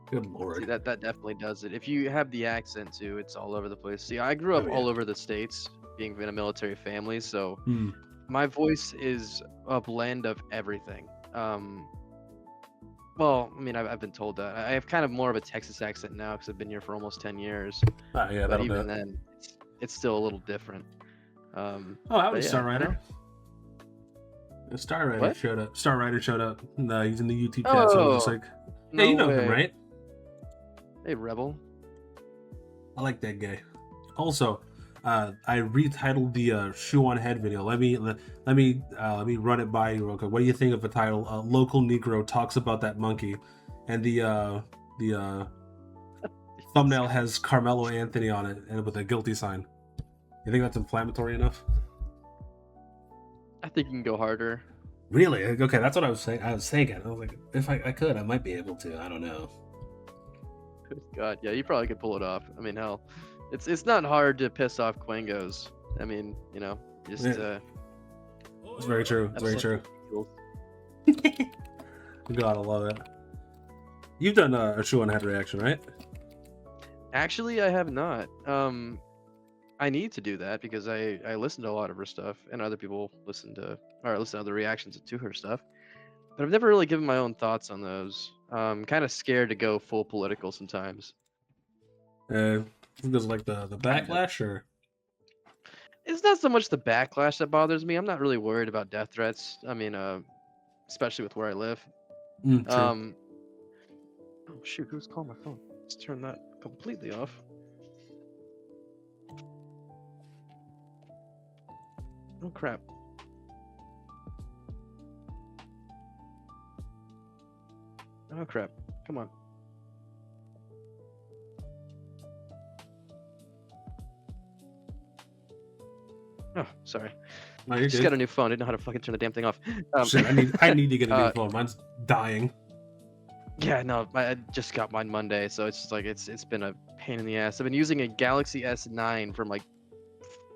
good See lord. that definitely does it. If you have the accent too, it's all over the place. See, I grew Oh up yeah. all over the states, being in a military family, so Hmm. my voice is a blend of everything. Well, I mean, I've been told that I have kind of more of a Texas accent now because I've been here for almost 10 years. Ah, yeah, But that'll do even it. then, it's still a little different. Oh, that But was yeah, Star you know Rider. Star Rider what? showed up. Star Rider showed up. He's in the YouTube chat, so I was just Oh, like, "Yeah, you no know him, way. right? Hey, Rebel. I like that guy." Also, I retitled the shoe on head video. Let me run it by you real quick. What do you think of the title? Local Negro talks about that monkey, and the thumbnail has Carmelo Anthony on it and with a guilty sign. You think that's inflammatory enough? I think you can go harder. Really? Okay, that's what I was saying. I was thinking. I was like, if I could, I might be able to. I don't know. Good God, yeah, you probably could pull it off. I mean, hell, it's not hard to piss off Quangos. I mean, you know, just Yeah, it's very true. It's have very some true. skills. God, I love it. You've done a shoe on head reaction, right? Actually, I have not. I need to do that because I listen to a lot of her stuff, and other people listen to other reactions to her stuff. But I've never really given my own thoughts on those. Kind of scared to go full political sometimes. Uh, because like the Kind of. backlash, or It's not so much the backlash that bothers me. I'm not really worried about death threats. I mean, especially with where I live. True. Um, oh shoot, who's calling my phone? Let's turn that completely off. Oh crap. Oh crap. Come on. Oh, sorry. No, you're Just got good. a new phone. Didn't know how to fucking turn the damn thing off. Um, Shit, I need to get a new uh, phone. Mine's dying. yeah, no, I just got mine Monday, so it's just like it's been a pain in the ass. I've been using a Galaxy S9 from like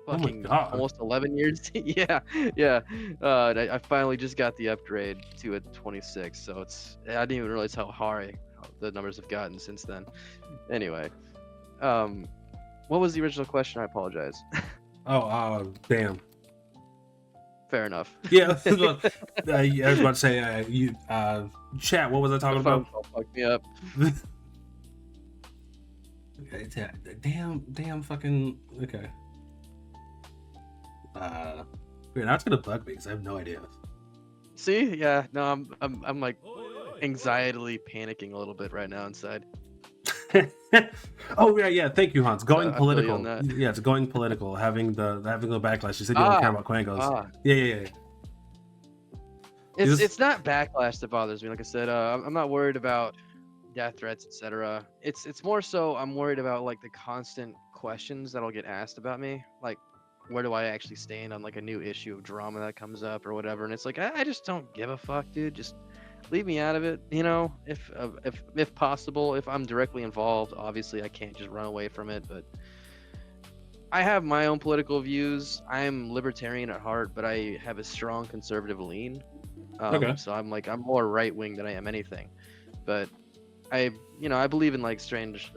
Oh my fucking god. almost 11 years. Yeah, yeah. I finally just got the upgrade to a 26, so I didn't even realize how high the numbers have gotten since then. Anyway, um, what was the original question? I apologize. Oh, damn. Fair enough. Yeah, look, I was about to say, chat. What was I The talking phone about? call fucked me up. Damn, fucking. Okay. Wait, now it's gonna bug me because I have no idea. See, yeah, no, I'm like anxietily panicking a little bit right now inside. Oh yeah. Thank you, Hans. Going I feel you on political. that. Yeah, it's going political. Having the backlash. You said you don't care about Quangos. Ah. Yeah. It's not backlash that bothers me. Like I said, I'm not worried about death threats, etc. It's more so I'm worried about like the constant questions that'll get asked about me, like where do I actually stand on like a new issue of drama that comes up or whatever. And it's like I just don't give a fuck, dude. Just leave me out of it. You know, if possible, if I'm directly involved, obviously I can't just run away from it. But I have my own political views. I'm libertarian at heart, but I have a strong conservative lean. Okay. So I'm more right wing than I am anything. But I believe in like strange,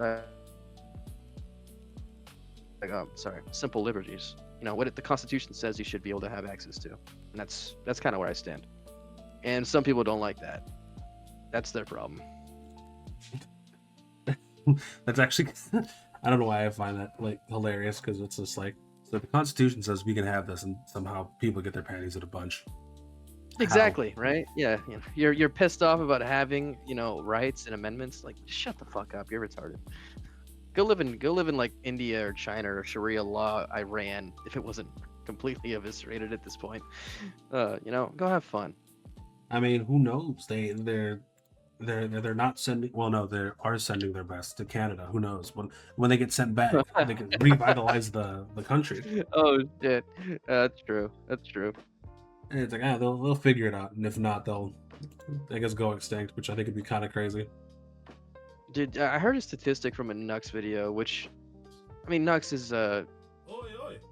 simple liberties. You know what the Constitution says you should be able to have access to, and that's kind of where I stand. And some people don't like that. That's their problem. That's actually. I don't know why I find that like hilarious because it's just like so the Constitution says we can have this, and somehow people get their panties in a bunch. Exactly, right? Yeah, you're pissed off about having, rights and amendments. Like, shut the fuck up. You're retarded. Go live in like India or China or Sharia law, Iran, if it wasn't completely eviscerated at this point. Go have fun. I mean, who knows? They're not sending. Well, no, they are sending their best to Canada. Who knows when they get sent back, they can revitalize the country. Oh shit, that's true. That's true. And it's like they'll figure it out, and if not, they'll I guess go extinct, which I think would be kind of crazy. Dude, I heard a statistic from a Nux video, which, I mean, Nux is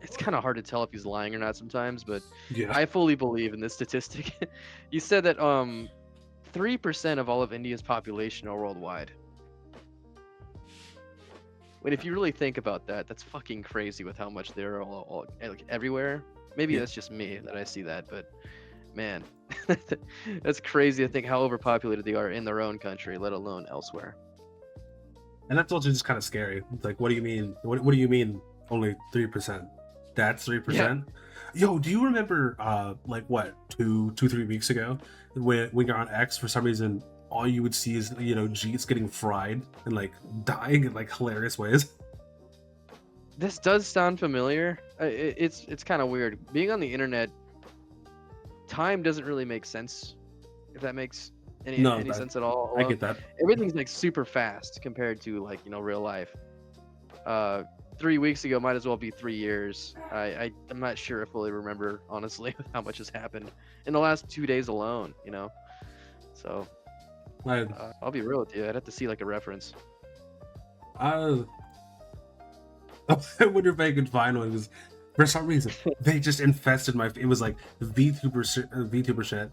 it's kind of hard to tell if he's lying or not sometimes, but Yeah. I fully believe in this statistic. You said that 3% of all of India's population are worldwide. When if you really think about that, that's fucking crazy with how much they're all like everywhere. Maybe Yeah. that's just me that I see that, but man, that's crazy to think how overpopulated they are in their own country, let alone elsewhere. And that's also just kind of scary. It's like, what do you mean? What do you mean only 3%? That's 3%. Yo, do you remember like what 3 weeks ago when you're on X for some reason all you would see is Jeets getting fried and like dying in like hilarious ways. This does sound familiar. It's kind of weird. Being on the internet, time doesn't really make sense. If that makes any sense at all. I get that. Everything's like super fast compared to like real life. 3 weeks ago might as well be 3 years. I'm not sure I fully remember honestly how much has happened in the last 2 days alone. So I'll be real with you. I'd have to see like a reference. I wonder if I could find one because for some reason they just infested my. It was like VTuber shit.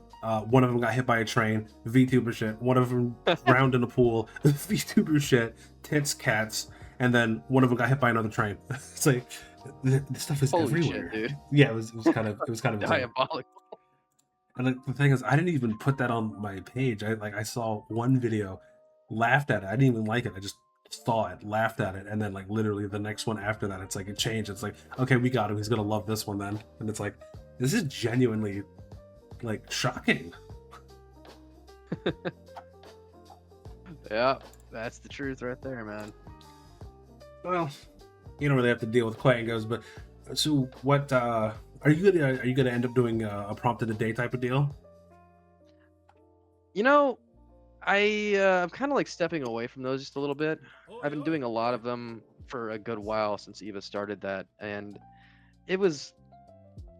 One of them got hit by a train. VTuber shit. One of them drowned in a pool. VTuber shit. Tits, cats, and then one of them got hit by another train. It's like this stuff is Holy everywhere, shit, dude. Yeah, it was kind of Diabolical. And like, the thing is, I didn't even put that on my page. I saw one video, laughed at it. I didn't even like it. I just saw it, laughed at it, and then like literally the next one after that, it's like it changed. It's like, okay, we got him. He's gonna love this one then. And it's like, this is genuinely like shocking. Yeah, that's the truth right there, man. Well, you don't really have to deal with quangos, but so what? Are you gonna end up doing a prompt of the day type of deal? You know, I'm kind of like stepping away from those just a little bit. I've been doing a lot of them for a good while since Eva started that, and it was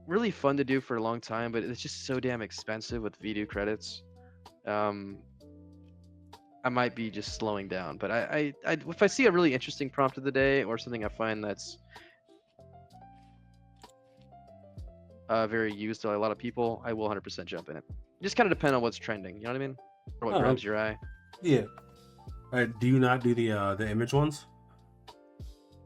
really fun to do for a long time, but it's just so damn expensive with vdu credits. Um, I might be just slowing down, but if I see a really interesting prompt of the day or something I find that's very used by a lot of people, I will 100% jump in it. Just kind of depend on what's trending. You know what I mean? Or what Oh, grabs your eye. yeah. Do you not do the image ones?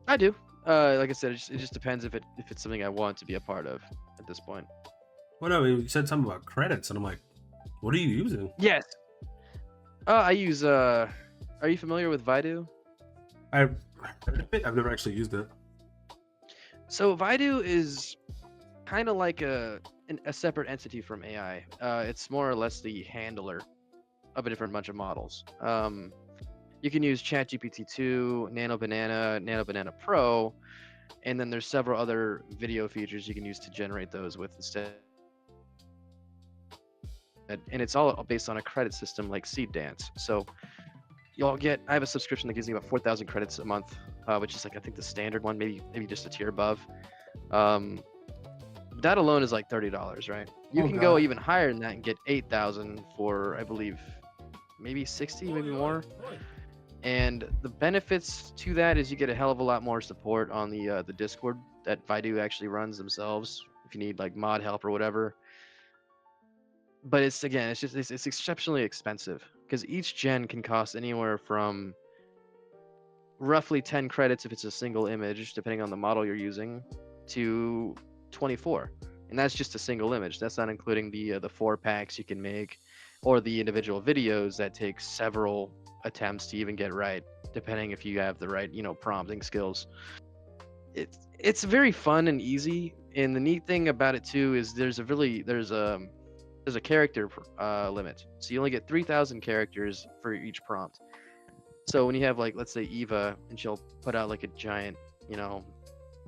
I do. Like I said, it just depends if it's something I want to be a part of at this point. Well, no, you said something about credits, and I'm like, what are you using? Yes. I use. Are you familiar with Vaidu? I've heard of it. I've never actually used it. So Vaidu is kind of like a separate entity from AI. It's more or less the handler of a different bunch of models. You can use ChatGPT-2, Nano Banana Pro, and then there's several other video features you can use to generate those with instead. And it's all based on a credit system like Seed Dance. So I have a subscription that gives me about 4,000 credits a month, which is like, I think the standard one, maybe just a tier above. That alone is like $30, right? You can go even higher than that and get 8,000 for, I believe, maybe 60, maybe more. And the benefits to that is you get a hell of a lot more support on the Discord that Vaidu actually runs themselves if you need like mod help or whatever. But it's exceptionally expensive because each gen can cost anywhere from roughly 10 credits if it's a single image, depending on the model you're using, to 24. And that's just a single image. That's not including the 4-packs you can make or the individual videos that take several attempts to even get right, depending if you have the right, prompting skills. It's very fun and easy. And the neat thing about it too is there's a character limit. So you only get 3,000 characters for each prompt. So when you have like, let's say Eva, and she'll put out like a giant,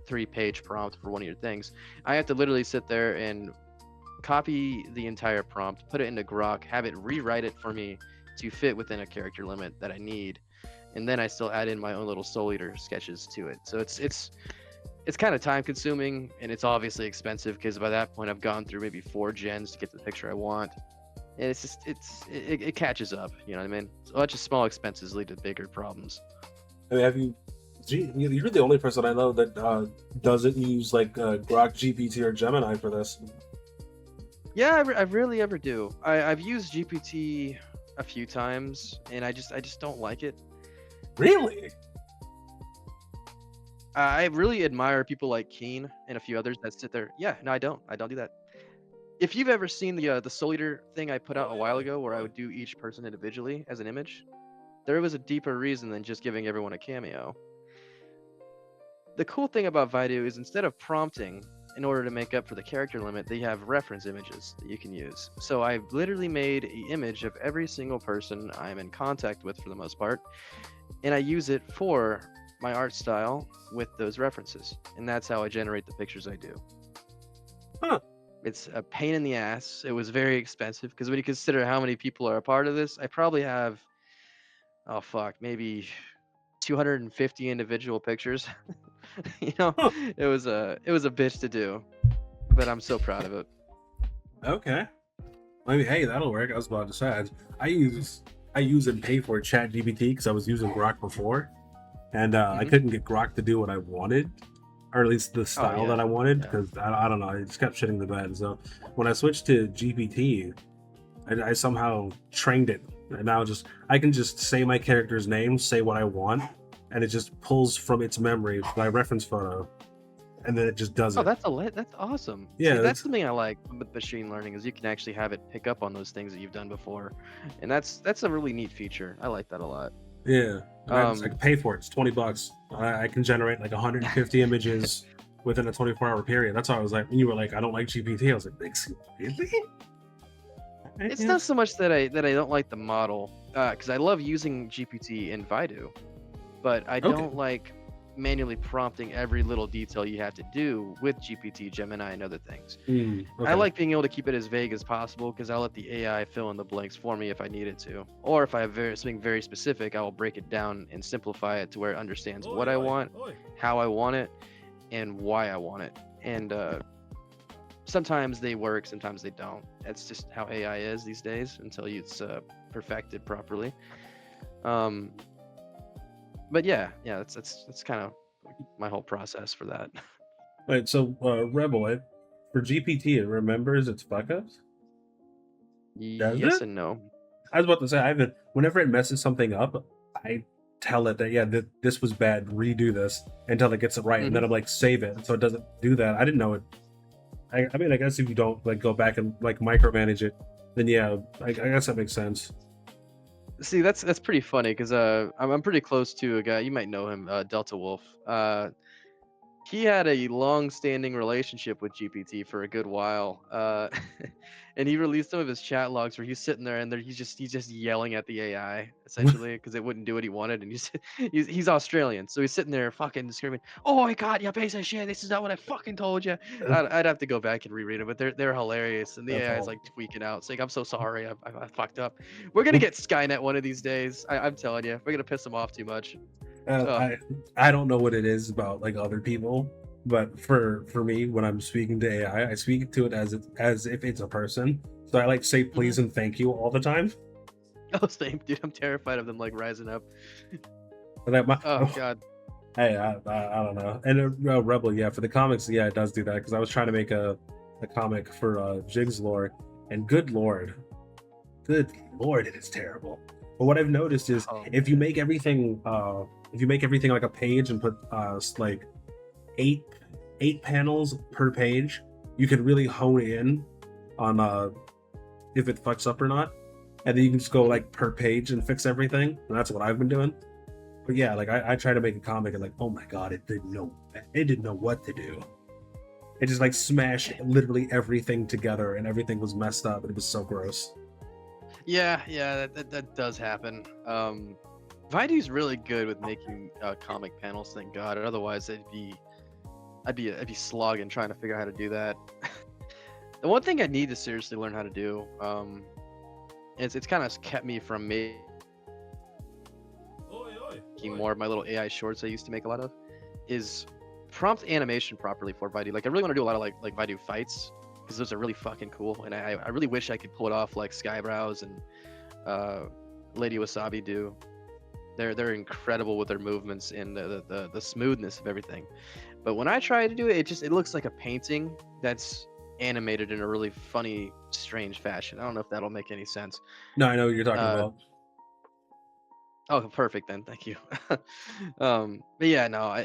3-page prompt for one of your things, I have to literally sit there and copy the entire prompt, put it into Grok, have it rewrite it for me to fit within a character limit that I need, and then I still add in my own little Soul Eater sketches to it. So it's kind of time consuming, and it's obviously expensive because by that point I've gone through maybe 4 gens to get the picture I want, and it catches up. You know what I mean? So a bunch of small expenses lead to bigger problems. I mean, you're the only person I know that doesn't use like Grok GPT or Gemini for this. Yeah, I rarely ever do. I've used GPT a few times, and I just don't like it. Really? I really admire people like Keen and a few others that sit there. Yeah, no, I don't do that. If you've ever seen the Soul Eater thing I put out a while ago, where I would do each person individually as an image, there was a deeper reason than just giving everyone a cameo. The cool thing about Vaidu is instead of prompting in order to make up for the character limit, they have reference images that you can use. So I've literally made an image of every single person I'm in contact with for the most part, and I use it for my art style with those references. And that's how I generate the pictures I do. Huh. It's a pain in the ass. It was very expensive because when you consider how many people are a part of this, I probably have, maybe 250 individual pictures. Huh. It was a bitch to do, but I'm so proud of it. Okay. I mean, hey, that'll work. I was about to say, I use and pay for ChatGPT because I was using Grok before, and I couldn't get Grok to do what I wanted, or at least the style that I wanted, because I don't know, it just kept shitting the bed. So when I switched to GPT, I somehow trained it, and now I can just say my character's name, say what I want, and it just pulls from its memory my reference photo, and then it just does it. That's awesome. Yeah, See, that's something I like with machine learning, is you can actually have it pick up on those things that you've done before, and that's a really neat feature. I like that a lot. Yeah, And I Um, can pay for it. It's $20. I can generate like 150 images within a 24-hour period. That's why I was like, when you were like, I don't like GPT. I was like, really? it's Yeah. not so much that I don't like the model, because I love using GPT in Vaidu, but I Okay. don't like manually prompting every little detail you have to do with GPT, Gemini, and other things. I Okay. like being able to keep it as vague as possible because I'll let the AI fill in the blanks for me if I need it to. Or if I have something very specific, I will break it down and simplify it to where it understands what I want, how I want it, and why I want it. And sometimes they work, sometimes they don't. That's just how AI is these days until it's perfected properly. Um, but yeah, that's kind of my whole process for that. Wait, so Rebel, for GPT, it remembers its fuck ups? Does Yes it? and no. I was about to say, I haven't. Whenever it messes something up, I tell it that yeah, this was bad. Redo this until it gets it right, and then Hmm. I'm like, save it, so it doesn't do that. I didn't know it. I mean, I guess if you don't like go back and like micromanage it, then yeah, I guess that makes sense. See, that's pretty funny because I'm pretty close to a guy you might know him, Delta Wolf. He had a long-standing relationship with GPT for a good while, and he released some of his chat logs where he's sitting there and he's just yelling at the AI essentially because it wouldn't do what he wanted, and he's Australian, so he's sitting there fucking screaming, "Oh my god, you piece of shit! This is not what I fucking told you." I'd have to go back and reread it, but they're hilarious, and the That's AI is all. like tweaking out, saying, "I'm so sorry, I fucked up." We're gonna get Skynet one of these days. I'm telling you, we're gonna piss them off too much. Uh, Oh, I I don't know what it is about like other people, but for me, when I'm speaking to AI, I speak to it as if it's a person. So I like say hmm. please and thank you all the time. Oh, same, dude. I'm terrified of them like rising up. And I, Oh God. hey, I don't know. And Rebel, yeah, for the comics, yeah, it does do that because I was trying to make a comic for Jig's lore, and good lord, it is terrible. But what I've noticed is Oh if you make everything like a page and put like eight panels per page, you can really hone in on if it fucks up or not, and then you can just go man. like per page and fix everything. And that's what I've been doing. But yeah, like I try to make a comic and like, oh my god, it didn't know what to do. It just like smashed literally everything together and everything was messed up and it was so gross. Yeah, that does happen. Vaidu's really good with making comic panels, thank God. Otherwise, I'd be slogging trying to figure out how to do that. The one thing I need to seriously learn how to do, it's kind of kept me from making more of my little AI shorts I used to make a lot of, is prompt animation properly for Vaidu. Like I really want to do a lot of like Vaidu fights because those are really fucking cool, and I really wish I could pull it off like Skybrows and Lady Wasabi do. They're incredible with their movements and the smoothness of everything. But when I try to do it, it looks like a painting that's animated in a really funny, strange fashion. I don't know if that'll make any sense. No, I know what you're talking Uh, about. oh, perfect then. Thank you. But yeah, no,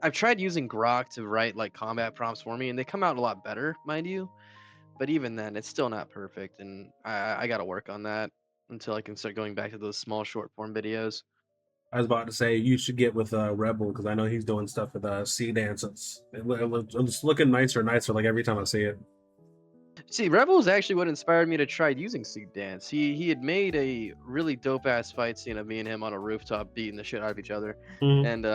I've tried using Grok to write like combat prompts for me, and they come out a lot better, mind you. But even then, it's still not perfect, and I got to work on that until I can start going back to those small short form videos. I was about to say you should get with Rebel because I know he's doing stuff with Sea Dances. It's looking nicer and nicer like every time I see it. See, Rebel is actually what inspired me to try using Seed Dance. He had made a really dope ass fight scene of me and him on a rooftop beating the shit out of each other, Mhm. and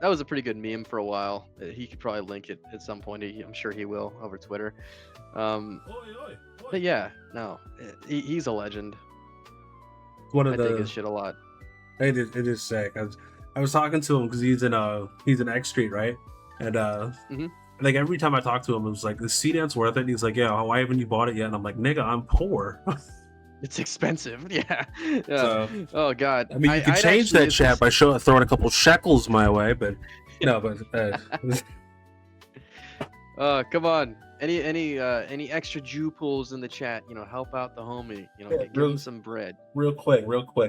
that was a pretty good meme for a while. He could probably link it at some point. I'm sure he will over Twitter. Um, but yeah, no, he's a legend. One of I dig his the shit a lot. it is sick. I was talking to him because he's in X Street, right? And Hmm. like every time I talk to him, it was like, "Is Sea Dance worth it?" And he's like, "Yeah, why haven't you bought it yet?" And I'm like, "Nigga, I'm poor." It's expensive. Yeah. Yeah. So Oh God. I mean, you could I'd change actually that chat by throwing a couple shekels my way, but no, but come on. Any extra Jew pools in the chat? Help out the homie. yeah, Give him some bread. real quick,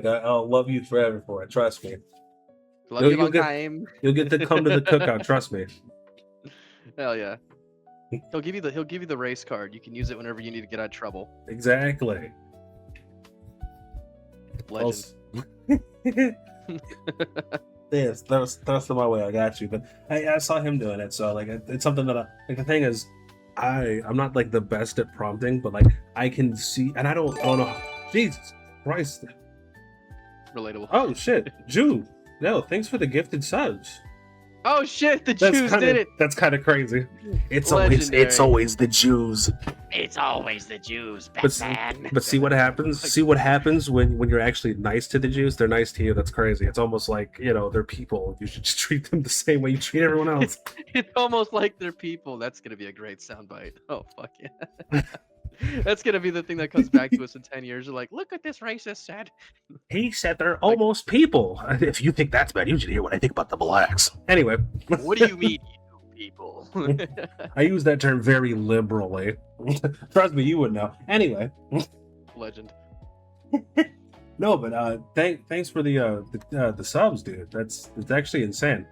I'll love you forever for it. Trust me. Love you You'll long get time. to come to the cookout. Trust me. Hell yeah. He'll give you the race card. You can use it whenever you need to get out of trouble. Exactly. Well, Legend. Yes, that's the my way. I got you, but I saw him doing it, so like it's something that like the thing is, I'm not like the best at prompting, but like I can see, and I don't know. Jesus Christ! Relatable. Oh shit, Jew. No, thanks for the gifted subs. Oh shit, the Jews did it. That's kind of crazy. It's Legendary. always the Jews. It's always the Jews, But Batman. but see what happens. See what happens when you're actually nice to the Jews. They're nice to you. That's crazy. It's almost like they're people. You should just treat them the same way you treat everyone else. It's almost like they're people. That's gonna be a great soundbite. Oh fuck yeah. That's gonna be the thing that comes back to us in 10 years. You're like, look what this racist said. He said they're almost people. If you think that's bad, you should hear what I think about the blacks. Anyway, What do you mean, you people? I use that term very liberally. Trust me, you would know. Anyway, Legend. no, but thanks for the subs, dude. It's actually insane.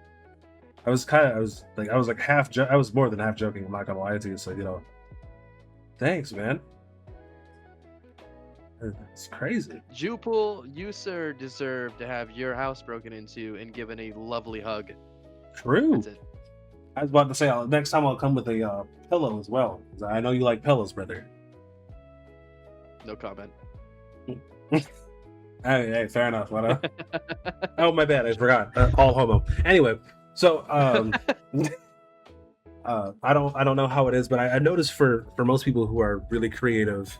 I was more than half joking. I'm not gonna lie to you. So thanks, man. It's crazy. Jupul, you sir deserve to have your house broken into and given a lovely hug. True. That's it. I was about to say next time I'll come with a pillow as well. 'Cause I know you like pillows, brother. No comment. Hey, fair enough. Oh, my bad. I forgot. All homo. Anyway, so I don't know how it is, but I noticed for most people who are really creative,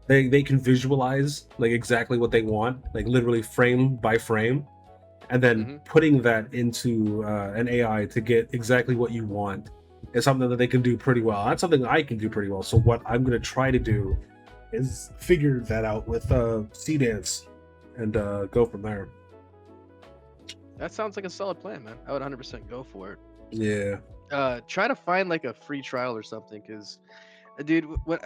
they can visualize like exactly what they want, like literally frame by frame, and then putting that into an AI to get exactly what you want is something that they can do pretty well. That's something I can do pretty well. So what I'm going to try to do is figure that out with C-Dance and go from there. That sounds like a solid plan, man. I would 100% go for it. Yeah. Try to find like a free trial or something, because, dude, what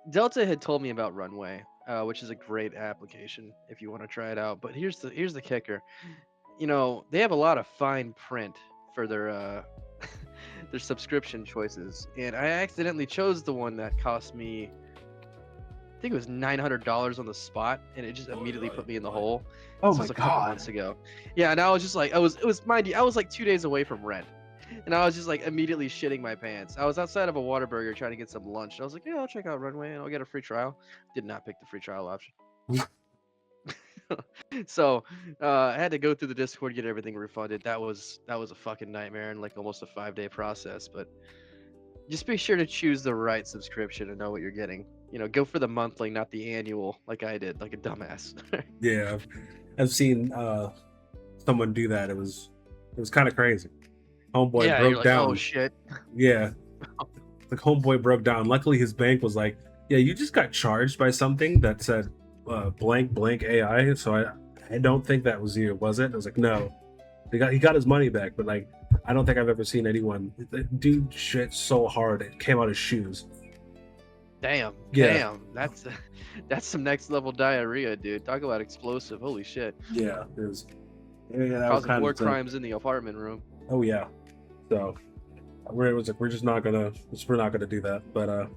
Delta had told me about Runway, which is a great application if you want to try it out. But here's the kicker. They have a lot of fine print for their their subscription choices, and I accidentally chose the one that cost me, I think it was $900 on the spot, and it just immediately put me in the hole. Oh This my was a couple god. months ago. Yeah, and I was just like, it was mind you, I was like 2 days away from rent, and I was just like immediately shitting my pants. I was outside of a Whataburger trying to get some lunch, and I was like, yeah, I'll check out Runway and I'll get a free trial. Did not pick the free trial option. So I had to go through the Discord, get everything refunded. That was a fucking nightmare and like almost a 5-day process. But just be sure to choose the right subscription and know what you're getting. Go for the monthly, not the annual, like I did, like a dumbass. Yeah, I've seen someone do that. It was kind of crazy. Homeboy Yeah, broke you're like, down. oh shit. Yeah, the homeboy broke down. Luckily, his bank was like, "Yeah, you just got charged by something that said blank blank AI." So I don't think that was you, was it? I was like, no. He got his money back, but like I don't think I've ever seen anyone. Dude, shit so hard it came out his shoes. Damn. Yeah. Damn. That's some next level diarrhea, dude. Talk about explosive. Holy shit. Yeah, it was. Yeah, that was Causing kind more of crimes in the apartment room. Oh yeah. So we're just not gonna do that. But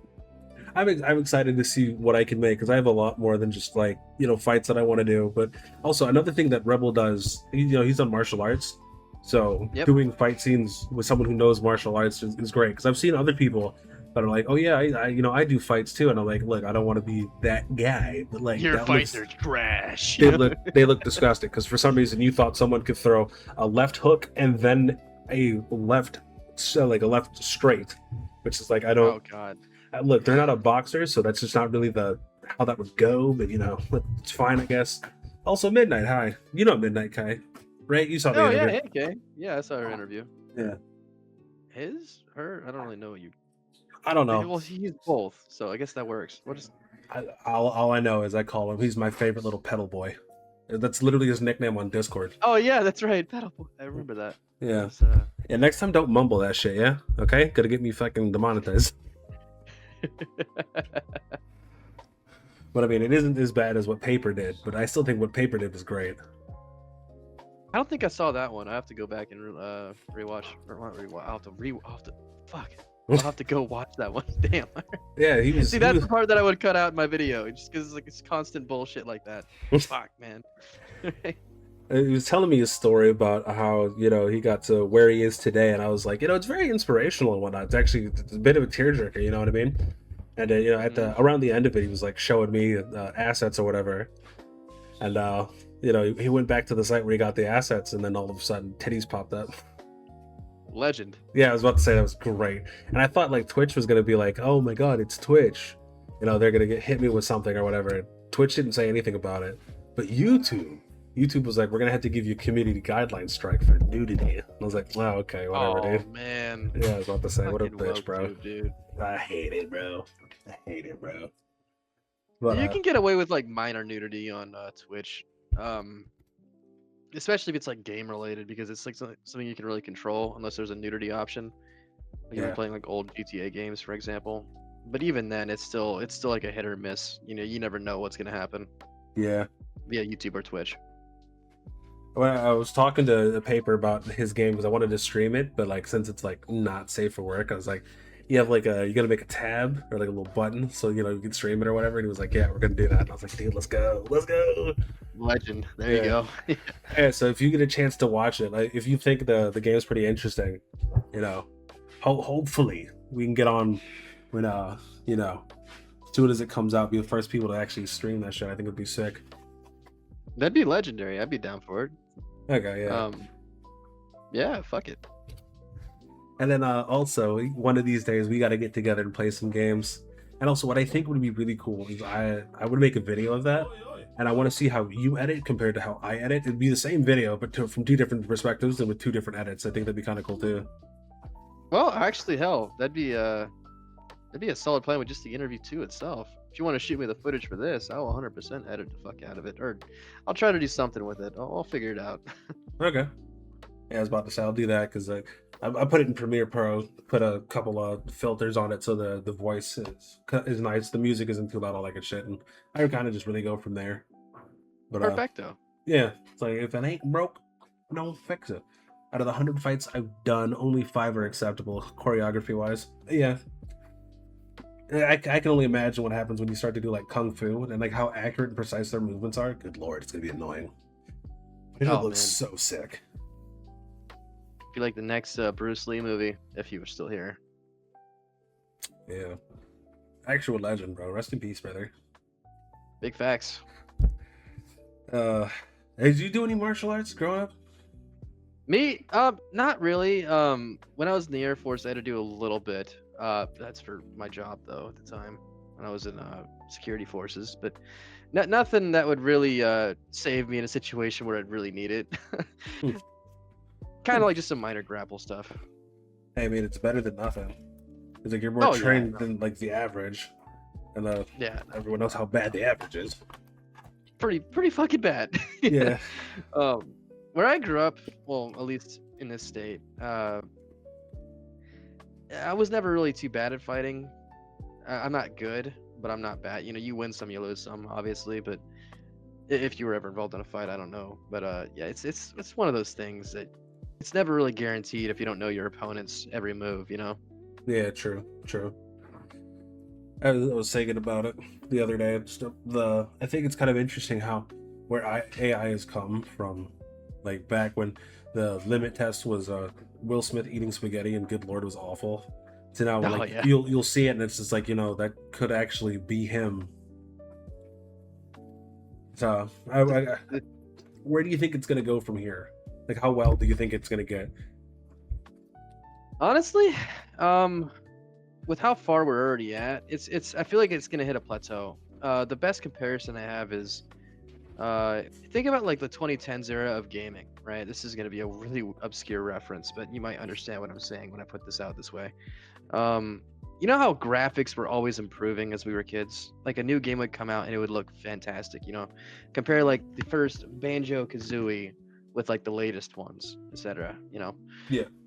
I'm excited to see what I can make, because I have a lot more than just like fights that I want to do. But also another thing that Rebel does, he's done martial arts, so doing fight scenes with someone who knows martial arts is great. Because I've seen other people that are like, oh yeah, I do fights too, and I'm like, look, I don't want to be that guy, but like Your that fights looks- are trash. they look disgusting, because for some reason you thought someone could throw a left hook and then a left straight, which is like I don't. Oh god. Look, they're not a boxer, so that's just not really how that would go. But it's fine, I guess. Also, Midnight, hi. You know Midnight Kai, right? You saw the Oh interview. yeah, okay. Yeah, I saw her interview. Yeah. Her? I don't really know what you. I don't know. Well, he's both, so I guess that works. What is? All I know is I call him. He's my favorite little pedal boy. That's literally his nickname on Discord. Oh yeah, that's right. Pedal boy. I remember that. Yeah. It's, Yeah. Next time, don't mumble that shit. Yeah. Okay. Gotta get me fucking demonetized. But I mean, it isn't as bad as what Paper did, but I still think what Paper did was great. I don't think I saw that one. I have to go back and rewatch. Or not rewatch. I'll have to. Fuck. I'll have to go watch that one. Damn. Yeah, he was. See, that's the part that I would cut out in my video, just because it's like it's constant bullshit like that. Fuck, man. He was telling me a story about how he got to where he is today, and I was like, it's very inspirational and whatnot. It's a bit of a tearjerker, you know what I mean? And at Mhm. the around the end of it, he was like showing me assets or whatever, and he went back to the site where he got the assets, and then all of a sudden, titties popped up. Legend. Yeah, I was about to say that was great, and I thought like Twitch was gonna be like, oh my god, it's Twitch, they're gonna hit me with something or whatever. Twitch didn't say anything about it, but YouTube was like, we're gonna have to give you a community guideline strike for nudity. And I was like, oh, okay, whatever, Oh dude. man. Yeah, I was about to say, what a Fucking bitch, woke bro. tube, dude. I hate it, bro. I hate it, bro. But You can get away with like minor nudity on Twitch, um, especially if it's like game related, because it's like something you can really control, unless there's a nudity option. Like if you're yeah, playing like old GTA games, for example. But even then, it's still like a hit or miss. You never know what's gonna happen yeah. via YouTube or Twitch. When I was talking to the paper about his game because I wanted to stream it, but like since it's like not safe for work, I was like, you gotta make a tab or like a little button so you can stream it or whatever. And he was like, yeah, we're gonna do that. And I was like, dude, let's go. Legend. There you Yeah. go. Yeah. So if you get a chance to watch it, like if you think the game's pretty interesting, you know, hopefully we can get on when as soon as it comes out, be the first people to actually stream that shit. I think it'd be sick. That'd be legendary. I'd be down for it. Okay, yeah. Yeah, fuck it. And then also one of these days we got to get together and play some games. And also, what I think would be really cool is I would make a video of that, and I want to see how you edit compared to how I edit. It'd be the same video, but from two different perspectives and with two different edits. I think that'd be kind of cool too. Well, actually, hell, that'd be a solid plan with just the interview too itself. If you want to shoot me the footage for this, I'll 100% edit the fuck out of it, or I'll try to do something with it. I'll figure it out. Okay. Yeah, I was about to say I'll do that because I put it in Premiere Pro, put a couple of filters on it so the voice is nice, the music isn't too loud, all that good shit, and I kind of just really go from there. But Perfecto. yeah, it's like if it ain't broke, don't fix it. Out of the 100 fights I've done, only 5 are acceptable choreography wise. Yeah, I can only imagine what happens when you start to do like kung fu and like how accurate and precise their movements are. Good lord, it's gonna be annoying. It Oh looks man, so sick. be like the next Bruce Lee movie if he was still here. Yeah, actual legend, bro. Rest in peace, brother. Big facts. Did you do any martial arts growing up? Me, not really. When I was in the Air Force, I had to do a little bit. That's for my job though at the time when I was in security forces, but nothing that would really save me in a situation where I'd really need it. Hmm. Kind of like just some minor grapple stuff. Hey, I mean, it's better than nothing. It's like you're more Oh, yeah, trained no. than like the average, and Yeah, everyone knows how bad the average is. pretty fucking bad. Yeah. Where I grew up, well, at least in this state, I was never really too bad at fighting. I'm not good, but I'm not bad. You win some, you lose some, obviously. But if you were ever involved in a fight, I don't know. But yeah, it's one of those things that it's never really guaranteed if you don't know your opponent's every move. Yeah, true. I was thinking about it the other day. I think it's kind of interesting how AI has come from, like back when the limit test was Will Smith eating spaghetti and good lord was awful, to now Oh like yeah. you'll see it and it's just like that could actually be him. So where do you think it's gonna go from here? Like how well do you think it's gonna get? Honestly, with how far we're already at, I feel like it's gonna hit a plateau. The best comparison I have is think about like the 2010s era of gaming, right? This is going to be a really obscure reference, but you might understand what I'm saying when I put this out this way. You know how graphics were always improving as we were kids? Like a new game would come out and it would look fantastic, compare like the first Banjo-Kazooie with like the latest ones, etc. Yeah.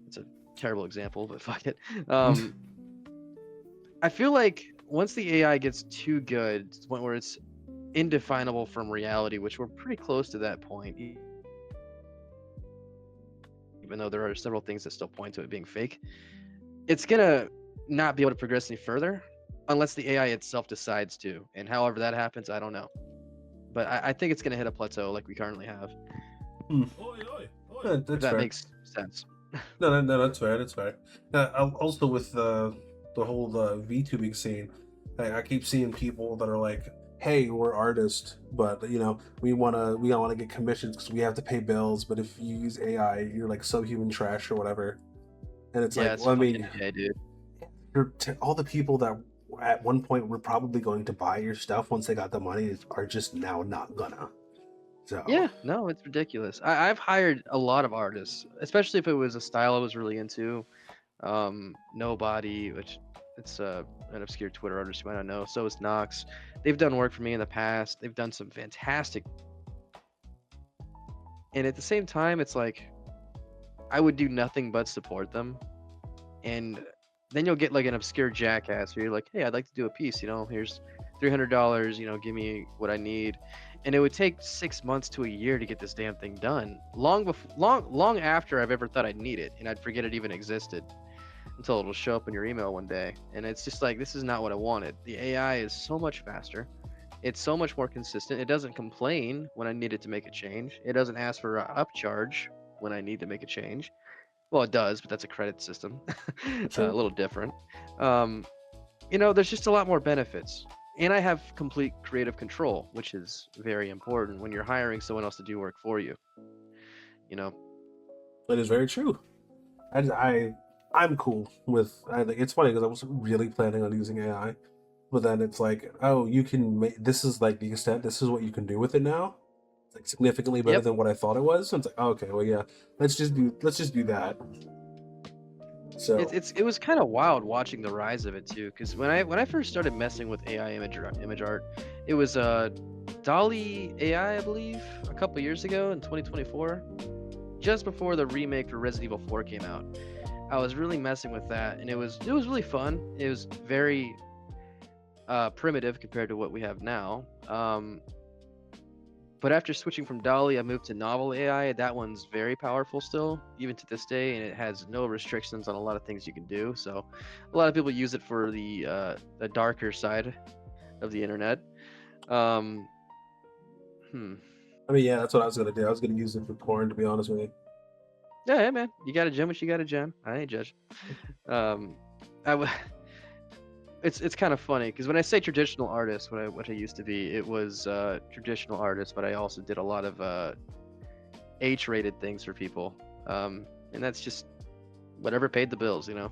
It's a terrible example, but fuck it. I feel like once the AI gets too good to the point where it's indefinable from reality, which we're pretty close to that point, even though there are several things that still point to it being fake, it's gonna not be able to progress any further unless the AI itself decides to. And however that happens, I don't know. but I think it's gonna hit a plateau like we currently have. Hmm. Yeah, If that's that fair. makes sense. No, that's fair. That's fair. Also, with the whole VTubing scene, I keep seeing people that are like, "Hey, we're artists, but we wanna get commissions because we have to pay bills. But if you use AI, you're like subhuman trash or whatever." And it's Yeah, like, it's well, I fucking mean, yeah, dude. all the people that at one point were probably going to buy your stuff once they got the money are just now not gonna. So, Yeah, no, it's ridiculous. I've hired a lot of artists, especially if it was a style I was really into. Nobody, which it's an obscure Twitter artist you might not know. So is Nox. They've done work for me in the past. They've done some fantastic, and at the same time, it's like I would do nothing but support them. And then you'll get like an obscure jackass where you're like, hey, I'd like to do a piece. Here's $300. Give me what I need. And it would take 6 months to a year to get this damn thing done. Long after I've ever thought I'd need it, and I'd forget it even existed until it'll show up in your email one day. And it's just like, this is not what I wanted. The AI is so much faster. It's so much more consistent. It doesn't complain when I need it to make a change. It doesn't ask for an upcharge when I need to make a change. Well, it does, but that's a credit system. A true. little different. Um, there's just a lot more benefits. And I have complete creative control, which is very important when you're hiring someone else to do work for you. You know, It is very true. I'm cool with. I think it's funny because I wasn't really planning on using AI, but then it's like, oh, you can make this is like the extent. This is what you can do with it now. It's like significantly better yep. than what I thought it was. And it's like, oh, okay, well, yeah, let's just do that. So It was kind of wild watching the rise of it too, because when I first started messing with AI image art, it was Dolly AI, I believe, a couple years ago in 2024, just before the remake for Resident Evil 4 came out. I was really messing with that, and it was really fun. It was very primitive compared to what we have now. But after switching from Dolly, I moved to Novel AI. That one's very powerful still, even to this day, and it has no restrictions on a lot of things you can do. So, a lot of people use it for the darker side of the internet. Um, hmm. I mean, yeah, that's what I was gonna do. I was gonna use it for porn, to be honest with you. Yeah, hey man, you got to gem what you got to gem. I ain't judging. Um, I w- it's kind of funny because when I say traditional artist, what I used to be, it was traditional artist, but I also did a lot of H-rated things for people, and that's just whatever paid the bills. Yeah,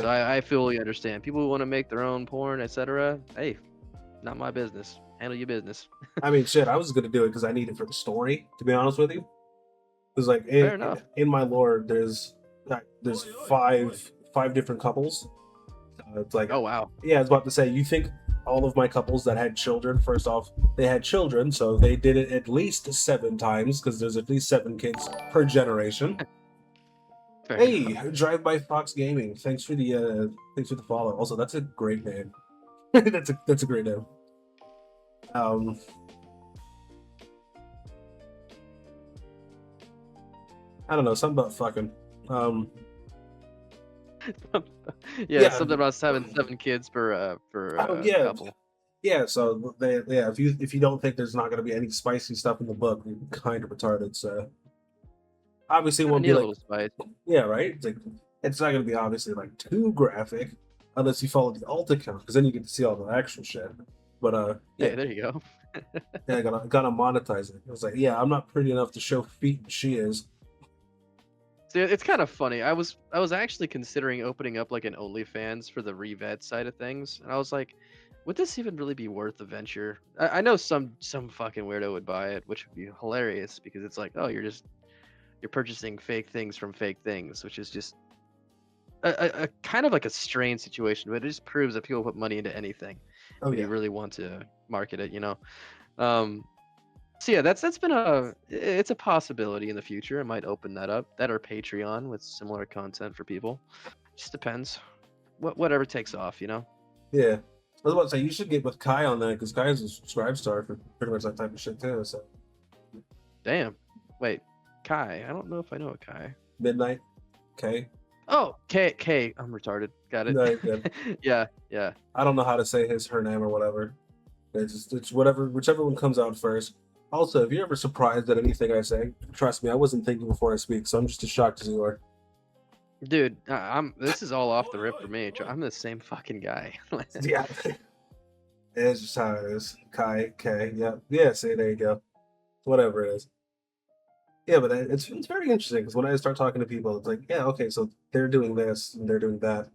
So I fully understand people who want to make their own porn, etc. Hey, not my business. Handle your business. I mean, shit, I was just gonna do it because I need it for the story, to be honest with you. Because like Fair enough. in my lore, there's five different couples. It's like, Oh wow. yeah, I was about to say, you think all of my couples that had children, first off, they had children, so they did it at least 7 times because there's at least 7 kids per generation. Fair Hey, enough. Drive by Fox Gaming, thanks for the follow. Also, that's a great name. that's a great name. Um, I don't know, something about fucking. Yeah, Yeah, something about having 7 kids per oh yeah, couple. yeah. So yeah, if you don't think there's not gonna be any spicy stuff in the book, you're kind of retarded. So obviously, it Kind of won't be need a like, little spice. yeah, right. It's not gonna be obviously like too graphic, unless you follow the alt account, because then you get to see all the actual shit. But yeah, Hey, there you go. yeah, I gotta monetize it. I was like, yeah, I'm not pretty enough to show feet, and she is. See, it's kind of funny. I was actually considering opening up like an OnlyFans for the revet side of things, and I was like, would this even really be worth the venture? I know some fucking weirdo would buy it, which would be hilarious because it's like, oh, you're purchasing fake things from fake things, which is just a kind of like a strange situation, but it just proves that people put money into anything Oh when you yeah, really want to market it. Um, so yeah, that's been it's a possibility in the future. I might open that up, that or Patreon with similar content for people. Just depends. Whatever takes off. yeah. I was about to say you should get with Kai on that because Kai is a subscribe star for pretty much that type of shit too. So Damn. Wait, Kai. I don't know if I know a Kai. midnight, K. Oh, K. I'm retarded. Got it. No, you're good. Yeah, yeah. I don't know how to say her name or whatever. It's whichever one comes out first. Also, if you're ever surprised at anything I say, trust me, I wasn't thinking before I speak, so I'm just as shocked as you are. Dude, I'm. This is all off the rip for me. I'm the same fucking guy. Yeah, it's just how it is. Kai, K, yeah, yeah. See, there you go. Whatever it is. Yeah, but it's very interesting because when I start talking to people, it's like, yeah, okay, so they're doing this and they're doing that.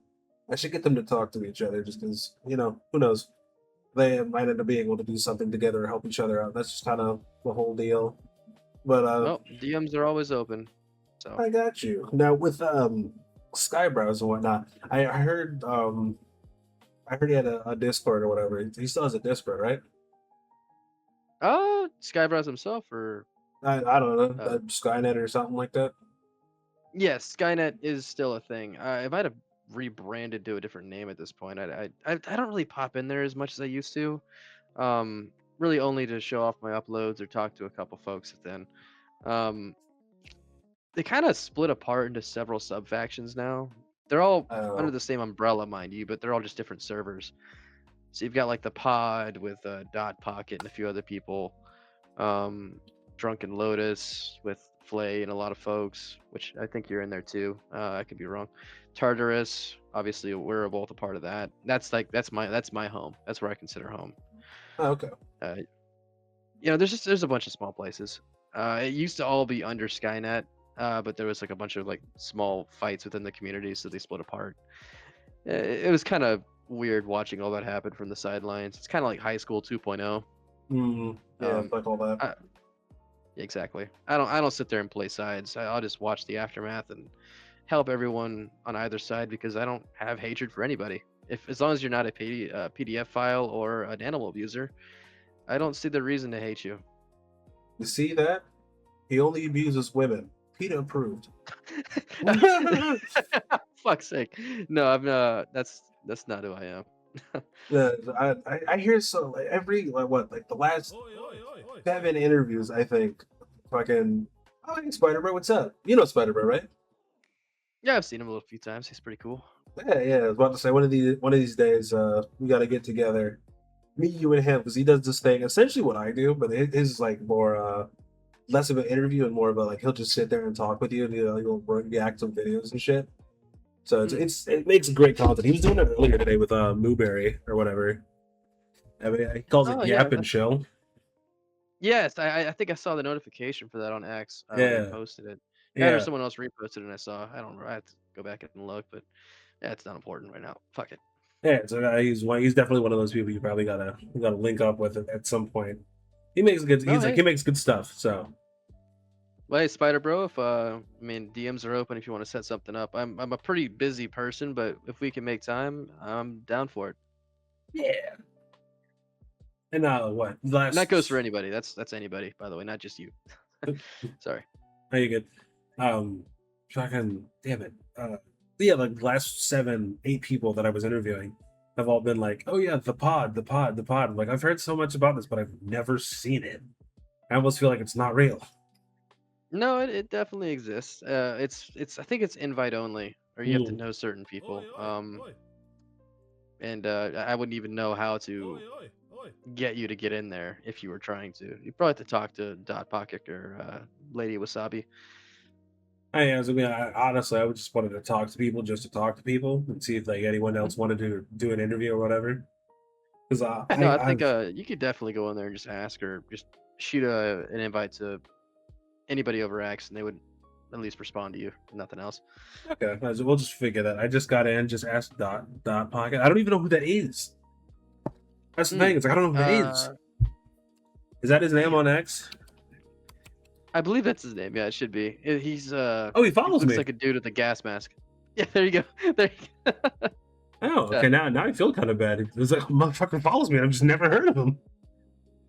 I should get them to talk to each other just because, who knows? They might end up being able to do something together or help each other out. That's just kind of the whole deal. But Well, DMs are always open. So I got you. Now with Skybrows and whatnot, I heard he had a Discord or whatever. He still has a Discord, right? Skybrows himself, or I don't know, uh, Skynet or something like that. yes, Skynet is still a thing. I might have rebranded to a different name at this point. I don't really pop in there as much as I used to. Um, really only to show off my uploads or talk to a couple folks. Then, um, they kind of split apart into several sub factions now. They're all under Oh, the same umbrella, mind you, but they're all just different servers. So you've got like the Pod with Dot Pocket and a few other people. Um, Drunken Lotus with Flay and a lot of folks, which I think you're in there too. I could be wrong. Tartarus, obviously we're both a part of that. That's my home. That's where I consider home. okay. Uh, there's a bunch of small places. It used to all be under Skynet, but there was like a bunch of like small fights within the community, so they split apart. It was kind of weird watching all that happen from the sidelines. It's kind of like high school 2.0. Yeah, Um, fuck all that. I, exactly. I don't sit there and play sides. I'll just watch the aftermath and help everyone on either side because I don't have hatred for anybody. If as long as you're not a PDF file or an animal abuser, I don't see the reason to hate you. You see that? He only abuses women. PETA approved. Fuck's sake. No, I'm that's not who I am. I hear so like, every like the last 7 interviews I think fucking oh hey Spider Bro, what's up? You know Spider Bro, right? Yeah, I've seen him a few times. He's pretty cool. Yeah. I was about to say one of these days we got to get together, me, you, and him because he does this thing essentially what I do, but his is like more less of an interview and more of a like he'll just sit there and talk with you and he'll react to videos and shit. So Hmm. it makes great content. He was doing it earlier today with Mooberry or whatever. I mean, he calls it Oh yeah, Yap and Show. yes. I think I saw the notification for that on X when he Yeah, posted it. That or yeah, someone else reposted it and I saw. I don't remember. I have to go back and look, but yeah, it's not important right now. Fuck it. yeah. So he's definitely one of those people you probably gotta link up with at some point. He makes good. Oh He hey. makes good stuff. So Well, hey, Spider Bro, if I mean DMs are open if you want to set something up. I'm a pretty busy person, but if we can make time, I'm down for it. yeah. And what And that goes for last? anybody. That's anybody, by the way, not just you. Sorry. How you good? Um, fucking damn it. Yeah, like the last 7, 8 people that I was interviewing have all been like, "Oh yeah, the pod, the pod, the pod." I'm like, I've heard so much about this, but I've never seen it. I almost feel like it's not real. No, it definitely exists. It's I think it's invite only, or you have to Hmm. know certain people. And I wouldn't even know how to get you to get in there if you were trying to. You probably have to talk to Dot Pocket or Lady Wasabi. Honestly, I would just wanted to talk to people just to talk to people and see if like anyone Mhm. else wanted to do an interview or whatever. Because Yeah, no, I think I've you could definitely go in there and just ask or just shoot an invite to anybody over X, and they would at least respond to you. If nothing else. okay. We'll just figure that. I just got in, just asked Dot Pocket. I don't even know who that is. That's the thing. Mm. It's like I don't know who that is. Uh, Is that his name damn. on X? I believe that's his name. Yeah, it should be. Oh, he He follows looks me. like a dude with a gas mask. Yeah, there you go. There you go. Oh, Yeah. okay. Now I feel kind of bad. It's like motherfucker follows me. And I've just never heard of him.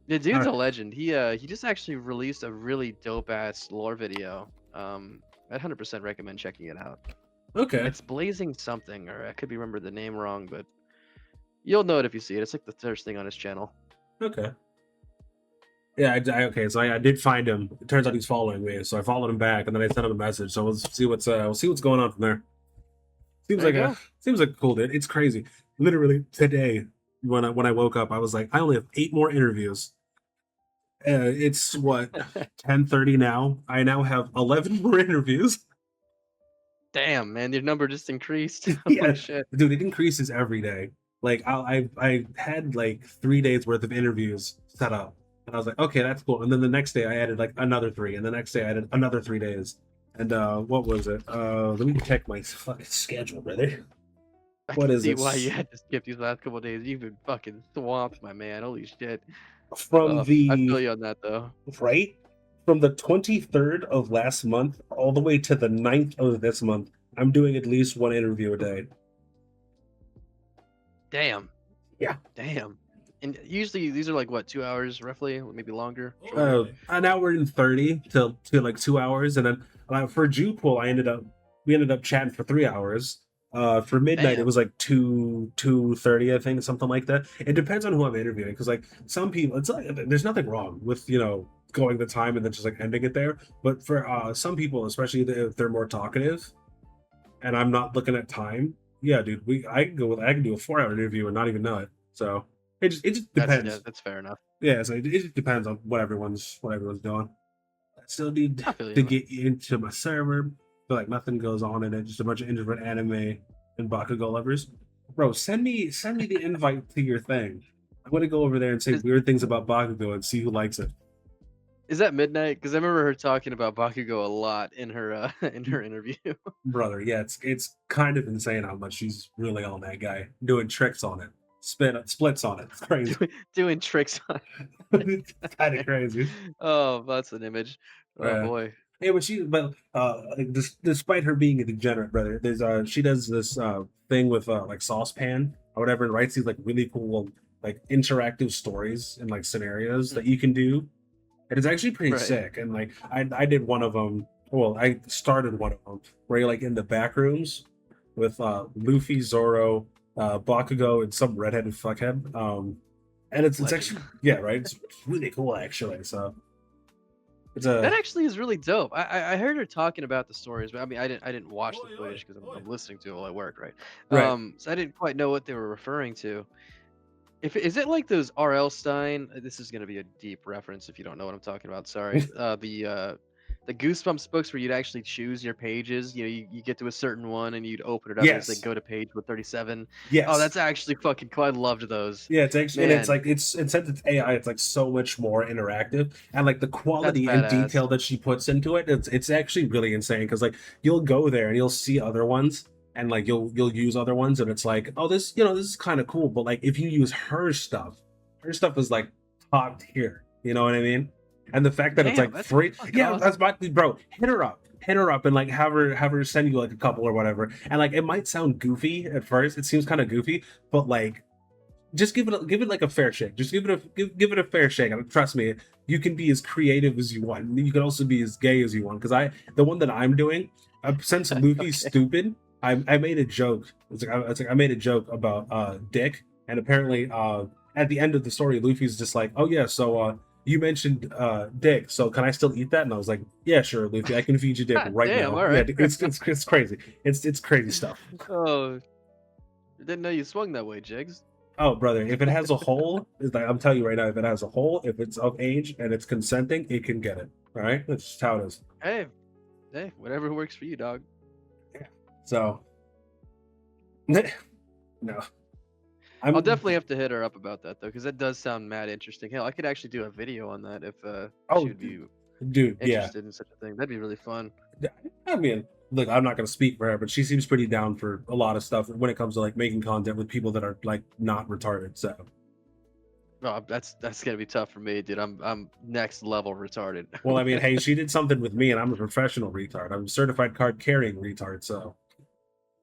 The All dude's a right. legend. He just actually released a really dope ass lore video. I'd 100% recommend checking it out. Okay. It's Blazing something, or I could be remember the name wrong, but you'll know it if you see it. It's like the first thing on his channel. Okay. Yeah. Okay. So I did find him. It turns out he's following me. So I followed him back, and then I sent him a message. So we'll see what's going on from there. Seems There you like a go. seems like a cool dude. It's crazy. Literally today, when I woke up, I was like, I only have 8 more interviews. It's what 10:30 now. I now have 11 more interviews. Damn, man, your number just increased. Yeah, Holy shit. dude, it increases every day. Like I had like 3 days worth of interviews set up, and I was like, okay, that's cool. And then the next day I added like another 3, and the next day I added another 3 days. And what was it? Let me check my fucking schedule, brother. I What can is see it? why you had to skip these last couple of days. You've been fucking swamped, my man. Holy shit. From I feel the you on that though. right from the 23rd of last month all the way to the 9th of this month, I'm doing at least 1 interview a day. Damn. Yeah. Damn. And usually these are like what, 2 hours roughly, maybe longer. An hour and 30 to like 2 hours, and then for Jew pool, we ended up chatting for 3 hours. For midnight, it Damn. was like 2:30, I think, something like that. It depends on who I'm interviewing, because like some people, it's like there's nothing wrong with going the time and then just like ending it there. But for some people, especially if they're more talkative, and I'm not looking at time, yeah, dude, I can do a 4 hour interview and not even know it. So it just depends. That's fair enough. Yeah, so it just depends on what everyone's doing. I still need I feel you to on that. get into my server. Feel like nothing goes on in it. Just a bunch of introvert anime and Bakugo lovers. Bro, send me the invite to your thing. I'm gonna go over there and say Is- weird things about Bakugo and see who likes it. Is that midnight? Because I remember her talking about Bakugo a lot in her in her interview. Brother, yeah, it's kind of insane how much she's really on that guy, doing tricks on it, splits on it. It's crazy. Doing tricks on. It's kind of crazy. Oh, that's an image. Oh Yeah. boy. Yeah, like, despite her being a degenerate, brother, there's she does this thing with like saucepan or whatever, and writes these like really cool like interactive stories and like scenarios that you can do, and it's actually pretty Right. sick. And like I did one of them. Well, I started one of them where you're like in the back rooms with Luffy, Zoro, Bakugo, and some redheaded fuckhead. And it's Legend. actually, yeah, right. It's really cool actually. So it's a That actually is really dope. I heard her talking about the stories, but I mean I didn't watch the footage because I'm listening to it while I work, right? right. So I didn't quite know what they were referring to. If is it like those R.L. Stein? This is gonna be a deep reference if you don't know what I'm talking about. Sorry. The Goosebumps books where you'd actually choose your pages. You get to a certain one and you'd open it up and it's like Yes. go to page 37. Yes. Oh, that's actually fucking cool. I loved those. Yeah, it's actually, and it's Man. like since it's AI, it's like so much more interactive, and like the That's quality and badass. detail that she puts into it, it's actually really insane. Because like you'll go there and you'll see other ones, and like you'll use other ones, and it's like, oh, this this is kind of cool. But like if you use her stuff is like top tier. You know what I mean? And the fact that it's Damn, like that's free, fucking yeah, awesome. that's my bro. Hit her up, and like have her send you like a couple or whatever. And like it might sound goofy at first, it seems kind of goofy, but like just give it like a fair shake. Just give it a fair shake. And trust me, you can be as creative as you want. You can also be as gay as you want. Because the one that I'm doing, since Luffy's Okay. stupid, I made a joke. It's like I made a joke about Dick, and apparently at the end of the story, Luffy's just like, oh yeah, so you mentioned Dick, so can I still eat that? And I was like, yeah, sure, Luffy, I can feed you Dick right Damn, now. all Yeah, right. it's crazy. It's crazy stuff. Oh, didn't know you swung that way, Jigs. Oh, brother, if it has a hole, I'm telling you right now, if it has a hole, if it's of age and it's consenting, it can get it. All right, that's just how it is. Hey, whatever works for you, dog. So, no, I'll definitely have to hit her up about that though, because that does sound mad interesting. Hell, I could actually do a video on that if Oh, she would be dude, yeah. interested in such a thing. That'd be really fun. I mean, look, I'm not gonna speak for her, but she seems pretty down for a lot of stuff when it comes to like making content with people that are like not retarded. So, Oh, that's gonna be tough for me, dude. I'm next level retarded. well, I mean, hey, she did something with me, and I'm a professional retard. I'm a certified card carrying retard. So,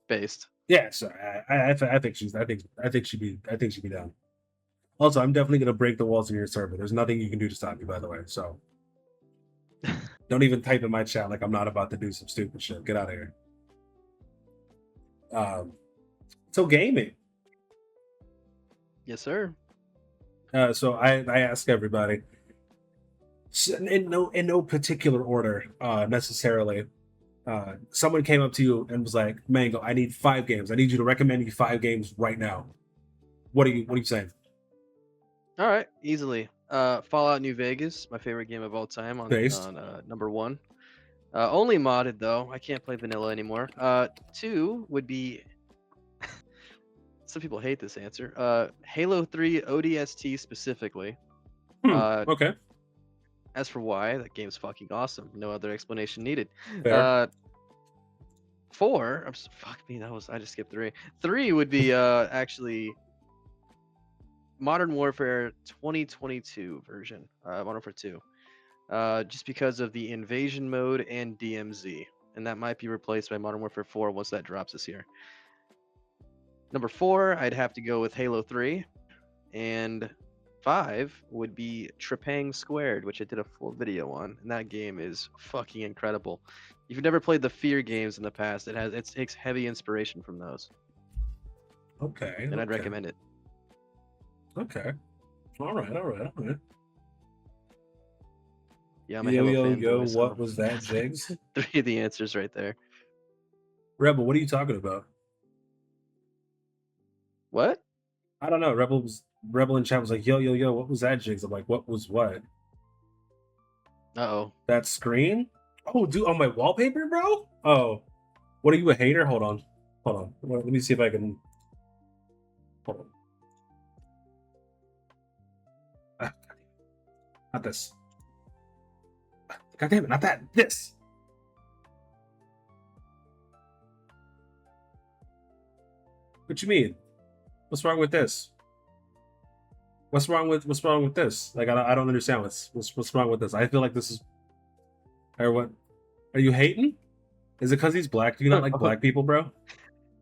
Based. yeah, so I think she'd be down. Also, I'm definitely gonna break the walls in your server. There's nothing you can do to stop me, by the way. So don't even type in my chat like I'm not about to do some stupid shit. Get out of here. So gaming. Yes, sir. So I ask everybody in no particular order necessarily. Someone came up to you and was like, Mango, I need 5 games. I need you to recommend me 5 games right now. What are you saying? All right, easily. Fallout New Vegas, my favorite game of all time on Based. number one. Only modded though. I can't play vanilla anymore. Two would be. Some people hate this answer. Halo 3 ODST specifically. Okay. As for why, that game's fucking awesome. No other explanation needed. Fair. Four. Fuck me. I just skipped three. Three would be actually Modern Warfare 2022 version. Modern Warfare 2. Just because of the invasion mode and DMZ, and that might be replaced by Modern Warfare 4 once that drops this year. Number 4, I'd have to go with Halo 3, and 5 would be Trepang Squared, which I did a full video on, and that game is fucking incredible. If you've never played the Fear games in the past, it takes heavy inspiration from those. Okay. And I'd recommend it. Okay. All right. Yeah, I'm a Halo fan. Yo, what was that, Jigs? 3 of the answers right there. Rebel, what are you talking about? What? I don't know. Rebel in chat was like, yo, what was that, Jigs? I'm like, what was what? Uh-oh. That screen? Oh, dude, on my wallpaper, bro? Oh. What are you, a hater? Hold on. Let me see if I can. Hold on. Not this. God damn it, not that. This. What you mean? What's wrong with this? What's wrong with this? Like I don't understand what's wrong with this. I feel like this is. Or what? Are you hating? Is it because he's black? Do you not like black people, bro?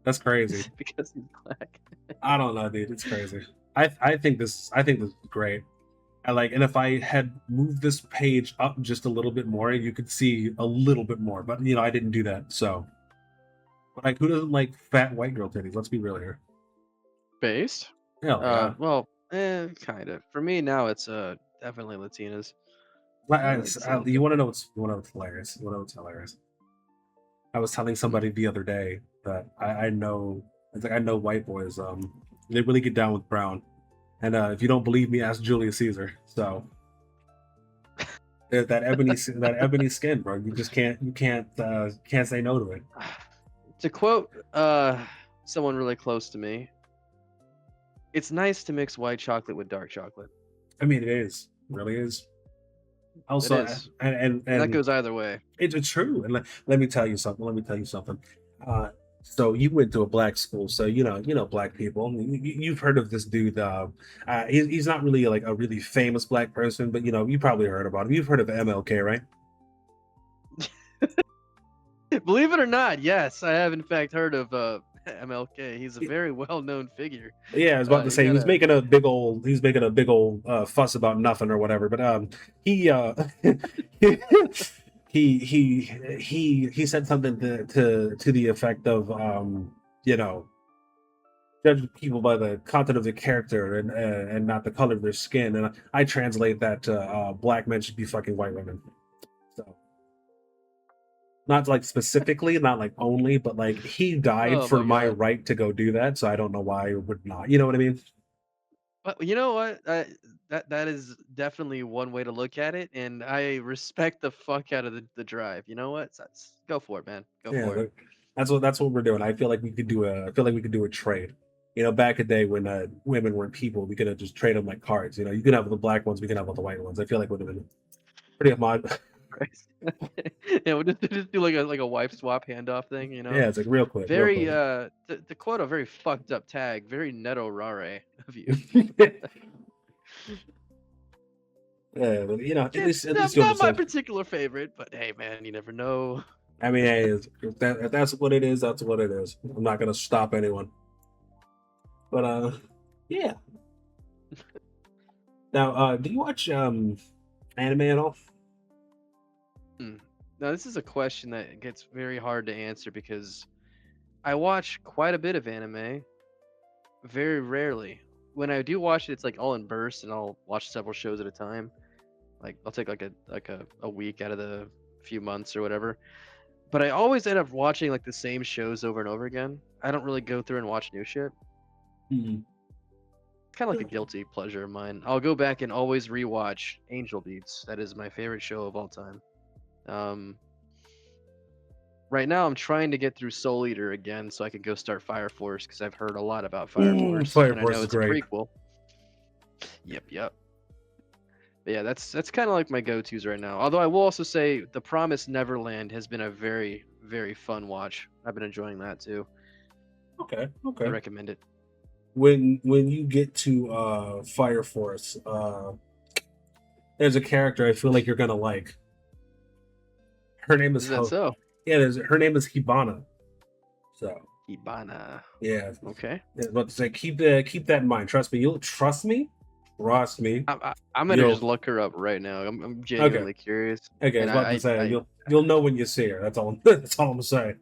That's crazy. Because he's black. I don't know, dude. It's crazy. I think this is great. And if I had moved this page up just a little bit more, you could see a little bit more. But I didn't do that. So, but like, who doesn't like fat white girl titties? Let's be real here. Based? Hell yeah. Well, kind of. For me now, it's definitely Latinas. You want to know what's hilarious? You want to know what's hilarious? I was telling somebody the other day that I know. It's like I know white boys. They really get down with brown. And if you don't believe me, ask Julius Caesar. So that ebony skin, bro. You just can't say no to it. To quote someone really close to me, it's nice to mix white chocolate with dark chocolate. I mean, it is. It really is. Also, it is. And that goes either way. It's true. And let me tell you something. So you went to a black school, so you know black people. You've heard of this dude. He's not really like a really famous black person, but you probably heard about him. You've heard of MLK, right? Believe it or not, yes, I have in fact heard of MLK. He's a very well-known figure. Yeah, I was about to say he's making a big old fuss about nothing or whatever. But he he said something to the effect of judge people by the content of their character and not the color of their skin. And I translate that to black men should be fucking white women. So not like specifically, not like only, but like he died for my right to go do that. So I don't know why I would not. You know what I mean? But you know what? That is definitely one way to look at it, and I respect the fuck out of the drive. You know what? Go for it, man. Go for it. That's what we're doing. I feel like we could do a trade. Back in the day when women weren't people, we could have just traded them like cards. You could have the black ones, we could have all the white ones. I feel like would have been pretty mod. Yeah, we'll just do like a wife swap handoff thing. Yeah, it's like real quick. Very to quote a very fucked up tag, very netto rare of you. Yeah, but at least not my particular favorite, but hey, man, you never know. I mean, hey, if that's what it is, that's what it is. I'm not gonna stop anyone. But yeah. Now, do you watch anime at all? Now, this is a question that gets very hard to answer because I watch quite a bit of anime, very rarely. When I do watch it, it's like all in bursts, and I'll watch several shows at a time. Like I'll take like a week out of the few months or whatever. But I always end up watching like the same shows over and over again. I don't really go through and watch new shit. Mm-hmm. kind of like a guilty pleasure of mine. I'll go back and always rewatch Angel Beats. That is my favorite show of all time. Right now, I'm trying to get through Soul Eater again so I can go start Fire Force because I've heard a lot about Fire Force, Fire and I Force know is it's a great. prequel. Yep. But yeah, that's kind of like my go-tos right now. Although I will also say, The Promised Neverland has been a very, very fun watch. I've been enjoying that too. Okay. I recommend it. When you get to Fire Force, there's a character I feel like you're gonna like. Her name is Is that so? Yeah, her name is Hibana. So Ibana. yeah, Okay. yeah, but say keep that in mind. Trust me. You'll trust me. Trust me. I'm gonna just look her up right now. I'm genuinely curious. Okay, I was And about to say you'll know when you see her. That's all. That's all I'm saying.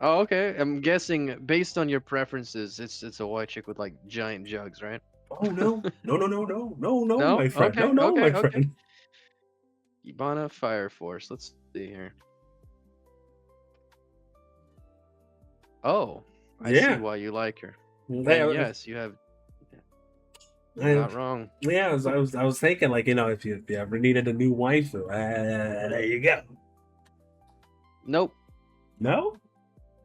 Oh, okay. I'm guessing based on your preferences, it's a white chick with like giant jugs, right? Oh no, no, No? my friend. Okay, No, okay, my okay. friend. Ibana Fire Force. Let's see here. Oh, I see Yeah. why you like her. Yeah, And yes, you're not wrong. Yeah, I was thinking like if you ever needed a new waifu, there you go. Nope. No.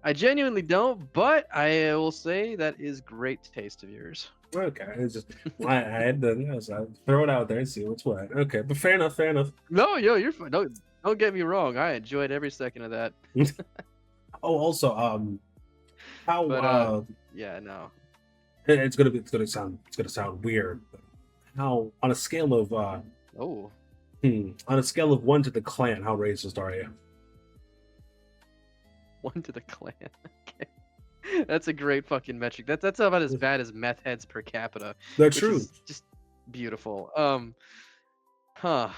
I genuinely don't, but I will say that is great taste of yours. Okay, it's just I had to so throw it out there and see what's what. Okay, but fair enough. No, yo, you're fine. Don't get me wrong. I enjoyed every second of that. Oh, also, how But yeah, no. it's gonna sound weird. But how on a scale of Oh, on a scale of 1 to the clan, how racist are you? 1 to the clan. Okay. That's a great fucking metric. That's about as bad as meth heads per capita. That's Which true. is just beautiful. Huh.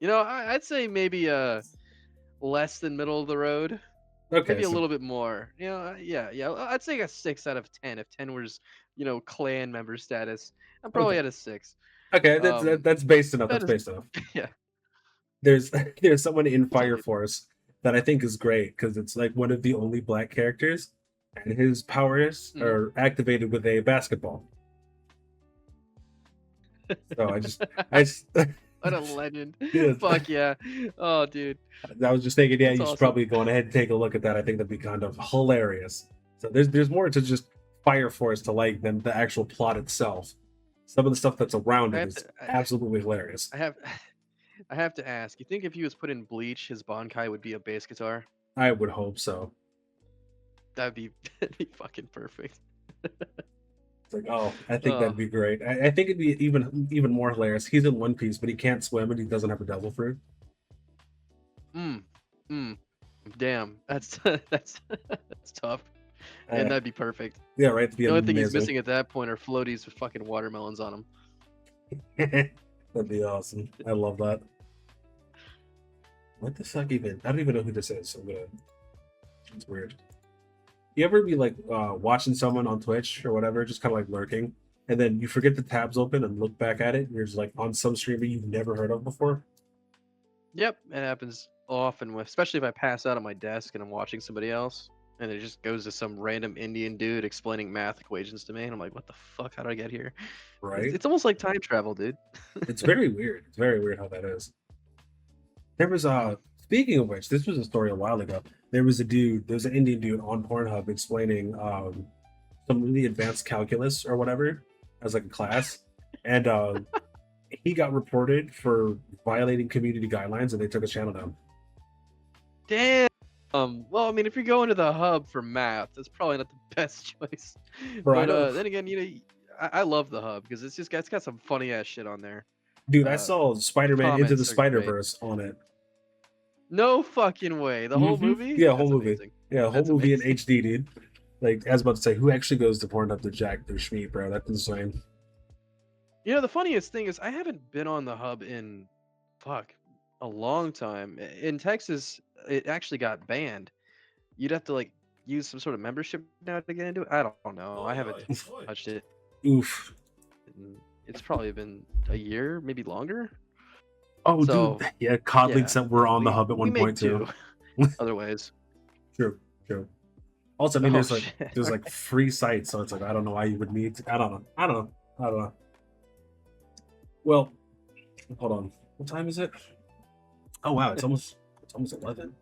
I'd say maybe less than middle of the road. Okay, Maybe a so- little bit more. Yeah. I'd say a 6 out of 10 if 10 was, clan member status. I'm probably Okay. at a 6. Okay, that's based enough. that That's is- based enough. Yeah. There's someone in all Fire good. Force that I think is great because it's like one of the only black characters, and his powers are activated with a basketball. So I just What a legend. Yeah. Fuck yeah. Oh, dude. I was just thinking, yeah, That's you should awesome. probably go on ahead and take a look at that. I think that'd be kind of hilarious. So there's more to just Fire Force to like than the actual plot itself. Some of the stuff that's around it is absolutely hilarious. I have to ask. You think if he was put in Bleach, his Bankai would be a bass guitar? I would hope so. That'd be fucking perfect. It's like, oh, I think that'd be great. I think it'd be even more hilarious. He's in One Piece, but he can't swim and he doesn't have a devil fruit. Damn, that's that's tough. And that'd be perfect. Yeah, right. The only thing he's missing at that point are floaties with fucking watermelons on them. That'd be awesome. I love that. What the fuck even? I don't even know who this is. It's weird. You ever be like watching someone on Twitch or whatever, just kind of like lurking, and then you forget the tabs open and look back at it, and you're just like on some streamer you've never heard of before? Yep, it happens often especially if I pass out on my desk and I'm watching somebody else, and it just goes to some random Indian dude explaining math equations to me, and I'm like, what the fuck? How did I get here? Right? It's almost like time travel, dude. It's very weird. It's very weird how that is. There was speaking of which, this was a story a while ago. There was an Indian dude on Pornhub explaining some really advanced calculus or whatever as like a class, and he got reported for violating community guidelines, and they took his channel down. Damn. Well, I mean, if you're going to the hub for math, that's probably not the best choice. Bro, But then again, I love the hub because it's got some funny ass shit on there. Dude, I saw Spider-Man Into the comments are great. Spider-Verse on it. No fucking way. The whole movie? Yeah, That's whole movie. amazing. Yeah, whole That's movie amazing. in HD, dude. Like, I was about to say, who actually goes to Pornhub to jack their schmeat, bro? That's insane. The funniest thing is I haven't been on the hub in a long time. In Texas, it actually got banned. You'd have to like use some sort of membership now to get into it. I don't know. I haven't touched it. Oof. It's probably been a year, maybe longer. Oh, So, dude. Yeah, COD links that were on the hub at one we point, made too. do other ways. True. Also, I mean, Oh there's like shit. there's like free sites, so it's like I don't know why you would need to. I don't know. I don't know. I don't know. Well, hold on. What time is it? Oh wow, it's almost 11.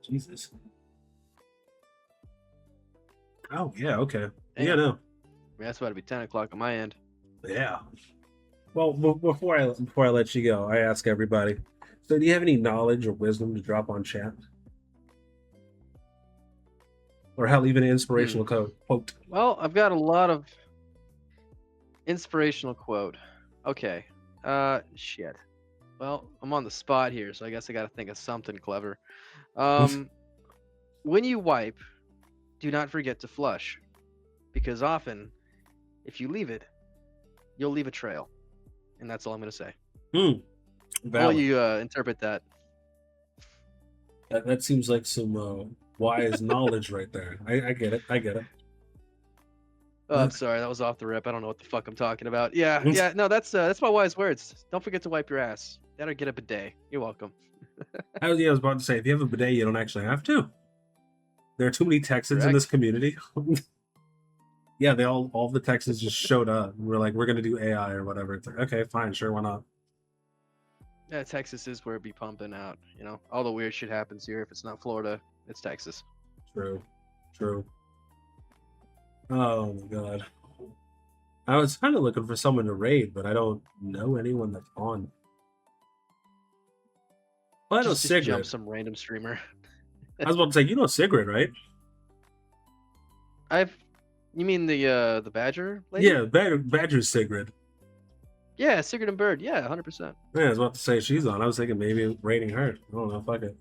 Jesus. Oh yeah, okay. Yeah, Damn. no. That's about to be 10 o'clock on my end. Yeah. Well, before I let you go, I ask everybody. So, do you have any knowledge or wisdom to drop on chat, or hell, even an Hmm. inspirational quote? Well, I've got a lot of inspirational quote. Okay. Shit. Well, I'm on the spot here, so I guess I got to think of something clever. Um, when you wipe, do not forget to flush, because often, if you leave it, you'll leave a trail, and that's all I'm gonna say. I'll let Valid. you interpret that. That seems like some wise knowledge right there. I get it. I get it. Oh, I'm sorry, that was off the rip. I don't know what the fuck I'm talking about. Yeah, yeah. No, that's my wise words. Don't forget to wipe your ass. That'll get a bidet. You're welcome. I was about to say, if you have a bidet, you don't actually have to. There are too many Texans in this Correct. community. Yeah, they all the Texans just showed up. And we're like, we're gonna do AI or whatever. It's like, okay, fine, sure, why not? Yeah, Texas is where it be pumping out. You know, all the weird shit happens here. If it's not Florida, it's Texas. True, true. Oh my god. I was kind of looking for someone to raid, but I don't know anyone that's on. Well, I know Just jump Sigrid. some random streamer. I was about to say, you know Sigrid, right? You mean the Badger lady? Yeah, Badger's Sigrid. Yeah, Sigurd and Bird. Yeah, 100%. Yeah, I was about to say she's on. I was thinking maybe raiding her. I don't know, fuck it.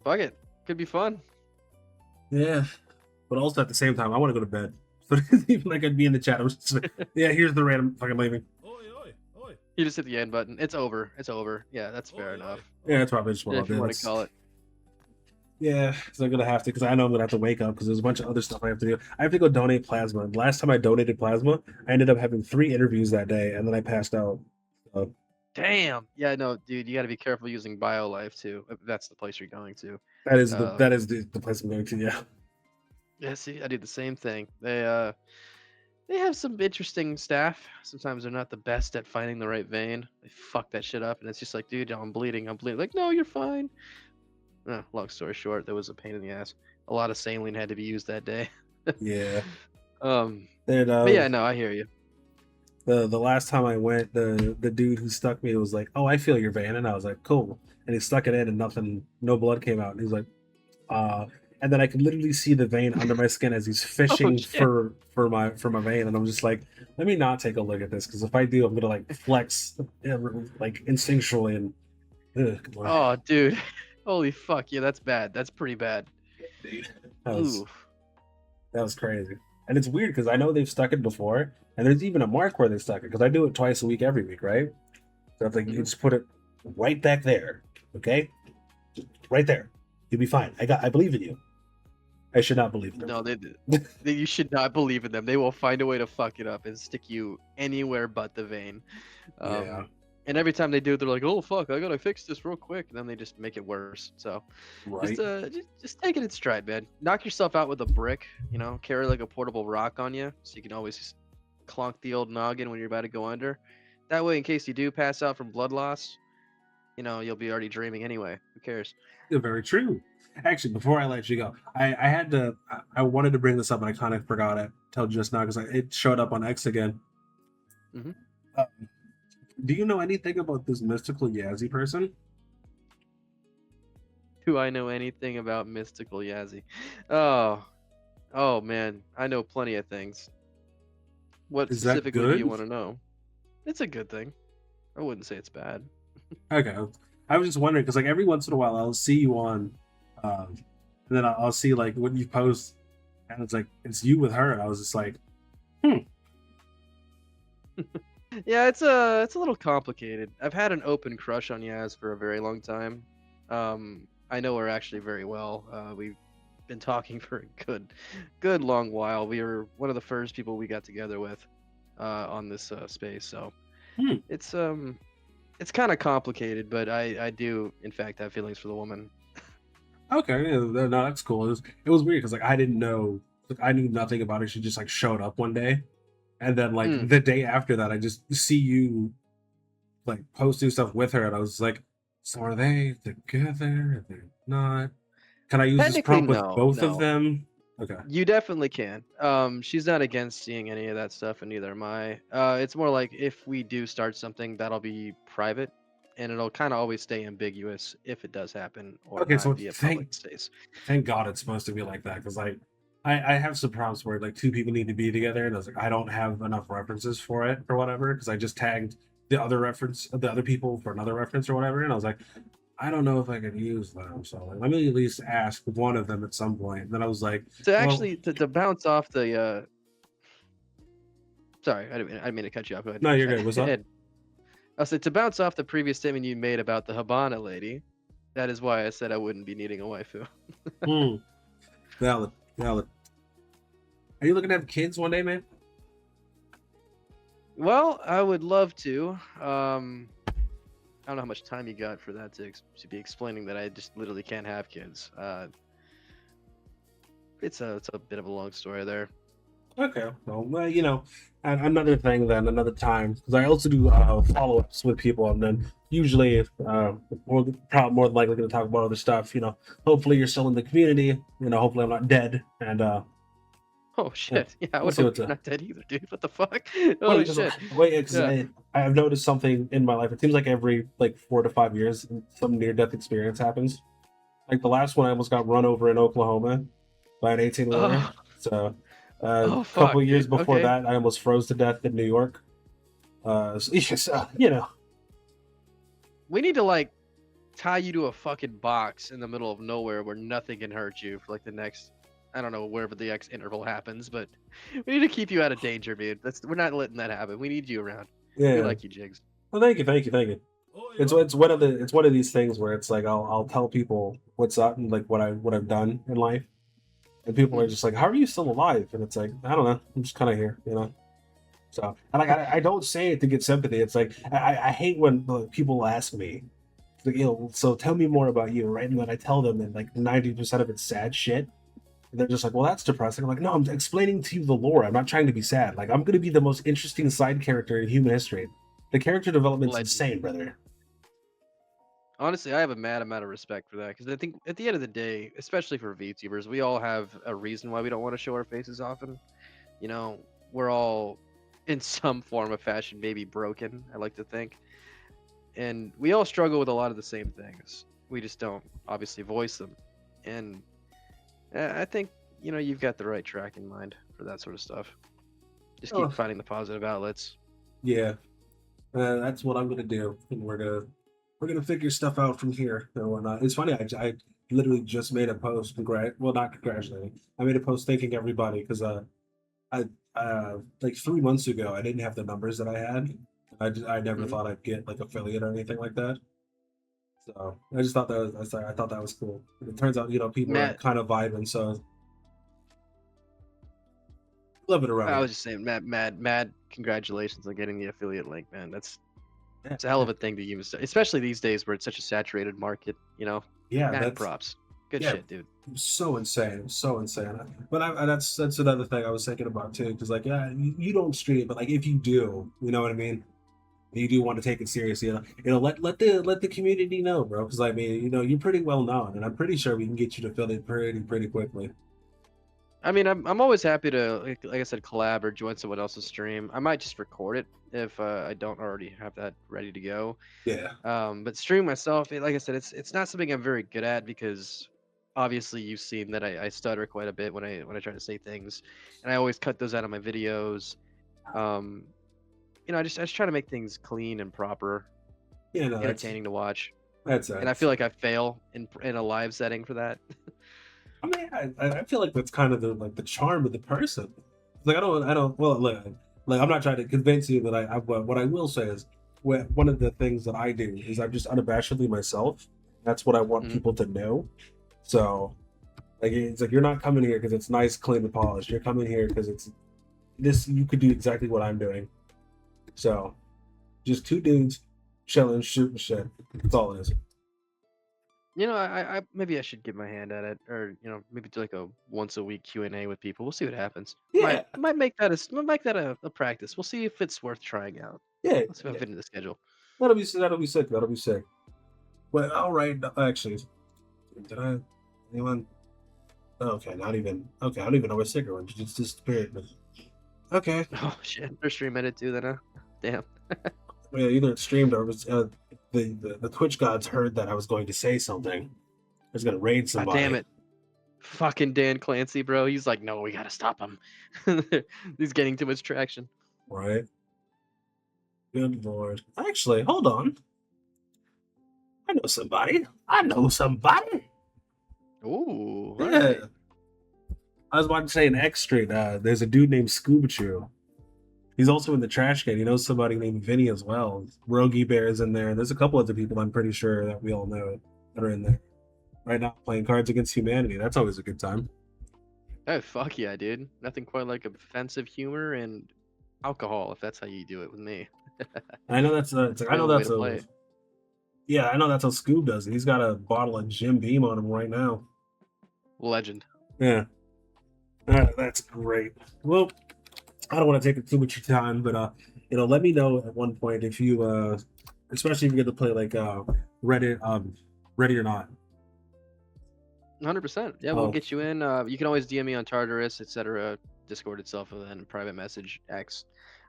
Fuck it. Could be fun. Yeah, but also at the same time, I want to go to bed. So even like I'd be in the chat, I was just like, yeah, here's the raid. I'm fucking leaving. You just hit the end button. It's over. It's over. Yeah, that's fair enough. Yeah, that's probably just what Yeah, I'll if you do. want to call it. Yeah, because I'm gonna have to. Because I know I'm gonna have to wake up. Because there's a bunch of other stuff I have to do. I have to go donate plasma. Last time I donated plasma, I ended up having 3 interviews that day, and then I passed out. So, Damn. Yeah, no, dude, you got to be careful using BioLife too. If that's the place you're going to. that is Um, the place I'm going to. Yeah. Yeah, see, I did the same thing. They have some interesting staff. Sometimes they're not the best at finding the right vein. They fuck that shit up, and it's just like, dude, I'm bleeding. I'm bleeding. Like, no, you're fine. Long story short, there was a pain in the ass. A lot of saline had to be used that day. Yeah. Um, And but yeah, no, I hear you. the last time I went, the dude who stuck me was like, "Oh, I feel your vein," and I was like, "Cool." And he stuck it in, and no blood came out. And he's like, and then I could literally see the vein under my skin as he's fishing shit. for my vein, and I'm just like, let me not take a look at this because if I do, I'm gonna like flex like instinctually and. Ugh, boy. Oh, dude. Holy fuck. Yeah, that's bad. That's pretty bad. Dude, Ooh. that was crazy. And it's weird because I know they've stuck it before, and there's even a mark where they stuck it because I do it twice a week, every week, right? So it's like you just put it right back there, okay? Just right there. You'll be fine. I believe in you. I should not believe in them. No, you should not believe in them. They will find a way to fuck it up and stick you anywhere but the vein. Yeah. And every time they do, they're like, "Oh fuck, I gotta fix this real quick," and then they just make it worse. So, Right. just take it in stride, man. Knock yourself out with a brick. You know, carry like a portable rock on you, so you can always just clunk the old noggin when you're about to go under. That way, in case you do pass out from blood loss, you know you'll be already dreaming anyway. Who cares? Yeah, very true. Actually, before I let you go, I wanted to bring this up and I kind of forgot it till just now because it showed up on X again. Mhm. Do you know anything about this mystical Yazzie person? Do I know anything about mystical Yazzie? Oh man, I know plenty of things. What Is that specifically do you good? want to know? It's a good thing. I wouldn't say it's bad. Okay, I was just wondering because like every once in a while I'll see you on, and then I'll see like when you post, and it's like it's you with her, and I was just like, Yeah, it's a little complicated. I've had an open crush on Yaz for a very long time. I know her actually very well. We've been talking for a good long while. We were one of the first people we got together with on this space. So hmm. it's kind of complicated, but I do in fact have feelings for the woman. Okay, yeah, no, that's cool. It was weird because like I didn't know, like I knew nothing about her. She just like showed up one day, and then like Mm. the day after that, I just see you like posting stuff with her, and I was like, so are they together? Are they not? Can I use this Technically, prompt with no, both of no. them? Okay. You definitely can. She's not against seeing any of that stuff, and neither am I. It's more like if we do start something, that'll be private, and it'll kind of always stay ambiguous if it does happen or Okay, not so be a public space. thank God it's supposed to be like that because like I have some problems where like two people need to be together and I was like I don't have enough references for it or whatever because I just tagged the other people for another reference or whatever and I was like I don't know if I could use them so like, let me at least ask one of them at some point. And then I was like, To well, actually to bounce off the sorry, I didn't mean to cut you off. Go ahead, no, finish you're that. good. What's up? I said to bounce off the previous statement you made about the Habana lady. That is why I said I wouldn't be needing a waifu. Hmm. Valid, valid. Are you looking to have kids one day, man? Well, I would love to. I don't know how much time you got for that to be explaining that I just literally can't have kids. It's a bit of a long story there. Okay, well, and another thing then, another time, because I also do follow-ups with people, and then usually we're probably more than likely going to talk about other stuff. Hopefully you're still in the community. Hopefully I'm not dead, and Oh yeah, shit! Yeah, I we'll would see hope what's you're not dead either, dude. What the fuck? Wait, Holy shit! because Yeah. I have noticed something in my life. It seems like every like 4 to 5 years, some near-death experience happens. Like the last one, I almost got run over in Oklahoma by an 18-wheeler. Oh, So oh a couple fuck, years dude. before Okay. that, I almost froze to death in New York. So, yeah, so, We need to like tie you to a fucking box in the middle of nowhere where nothing can hurt you for like the next, I don't know, wherever the X interval happens, but we need to keep you out of danger, man. We're not letting that happen. We need you around. We yeah. like you, Jigs. Well, thank you, thank you, thank you. It's one of these things where it's like I'll tell people what's up and like what I've done in life, and people are Hmm. just like, "How are you still alive?" And it's like, I don't know, I'm just kind of here. So, and like I don't say it to get sympathy. It's like I hate when like, people ask me, like, so tell me more about you, right? And then I tell them, and like 90% of it's sad shit. And they're just like, well, that's depressing. I'm like, no, I'm explaining to you the lore. I'm not trying to be sad. Like, I'm going to be the most interesting side character in human history. The character development's Legend. insane, brother. Honestly, I have a mad amount of respect for that because I think at the end of the day, especially for VTubers, we all have a reason why we don't want to show our faces often. You know, we're all in some form of fashion maybe broken, I like to think. And we all struggle with a lot of the same things. We just don't obviously voice them. And I think, you've got the right track in mind for that sort of stuff. Just keep Oh, finding the positive outlets. yeah, that's what I'm going to do. And we're gonna figure stuff out from here and whatnot. It's funny. I literally just made a post. Well, not congratulating. I made a post thanking everybody because I like 3 months ago I didn't have the numbers that I had. I never Mhm. thought I'd get like affiliate or anything like that. So I just thought I thought that was cool. And it turns out people are Matt, kind of vibing, so love it around I here. was just saying, mad congratulations on getting the affiliate link, man. Yeah, It's a hell yeah, of a thing to use, especially these days where it's such a saturated market. yeah. Mad props. Good Yeah, shit, dude. so insane, so insane. But that's another thing I was thinking about too, because like yeah, you don't stream, but like if you do, you know what I mean. You do want to take it seriously, let the community know, bro. Because I mean, you're pretty well known, and I'm pretty sure we can get you to fill it pretty quickly. I mean, I'm always happy to like I said, collab or join someone else's stream. I might just record it if I don't already have that ready to go. Yeah, But stream myself, like I said, it's not something I'm very good at because obviously you've seen that I stutter quite a bit when I try to say things, and I always cut those out of my videos. Um, I just try to make things clean and proper, yeah. No, entertaining to watch, that's and I feel like I fail in a live setting for that. I mean, I feel like that's kind of the charm of the person. Like I don't. Well, look, like I'm not trying to convince you that what I will say is, one of the things that I do is I'm just unabashedly myself. That's what I want Mhm. people to know. So, like, it's like you're not coming here because it's nice, clean, and polished. You're coming here because it's this. You could do exactly what I'm doing. So, just two dudes chilling, shooting shit. That's all it is. I maybe I should give my hand at it, or maybe do like a once a week Q&A with people. We'll see what happens. Yeah, Might make that might make that a practice. We'll see if it's worth trying out. yeah, Let's see if I yeah. fit in the schedule. That'll be sick. That'll be sick. But all right, actually, did I anyone? Okay, not even. Okay, I don't even know where Sicker went. She just disappeared. But okay, Oh shit, they're streaming it too then, huh? Damn. yeah, either it streamed or it was the Twitch gods heard that I was going to say something. I was going to raid God damn somebody. it. Fucking Dan Clancy, bro. He's like, no, we gotta stop him. He's getting too much traction. Right? Good lord. Actually, hold on. I know somebody. I know somebody. Ooh, all Yeah. right. I was about to say in X Street, there's a dude named Scuba Chew. He's also in the trash can. He knows somebody named Vinny as well. Rogie Bear is in there. There's a couple other people I'm pretty sure that we all know that are in there right now playing Cards Against Humanity. That's always a good time. Oh fuck yeah, dude. Nothing quite like offensive humor and alcohol, if that's how you do it with me. I know that's That's I the know only way that's to play it. yeah, I know that's how Scoob does it. He's got a bottle of Jim Beam on him right now. Legend. Yeah. That's great. Well, I don't want to take too much of your time, but let me know at one point if you especially if you get to play like Reddit Ready or Not. 100%. Yeah, we'll Oh, get you in. You can always DM me on Tartarus, etc. Discord itself, and then private message X.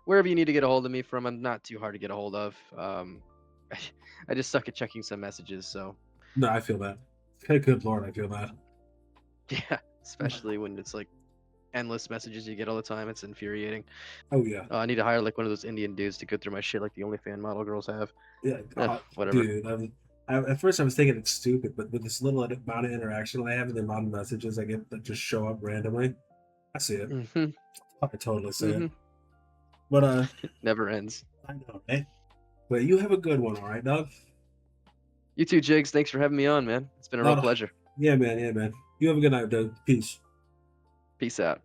Wherever you need to get a hold of me from, I'm not too hard to get a hold of. I just suck at checking some messages, so no, I feel that. Good lord, I feel that. yeah, especially when it's like endless messages you get all the time. It's infuriating. Oh yeah. I need to hire like one of those Indian dudes to go through my shit like the OnlyFans model girls have. Yeah, Whatever. dude. At first, I was thinking it's stupid, but with this little amount of interaction I have and the amount of messages I get that just show up randomly, I see it. Hmm. I totally see Hmm. it. But Never ends. I know, right? But you have a good one, all right, dog? You too, Jigs. Thanks for having me on, man. It's been a real No, pleasure. yeah, man, yeah, man. You have a good night, Doug. Peace. Peace out.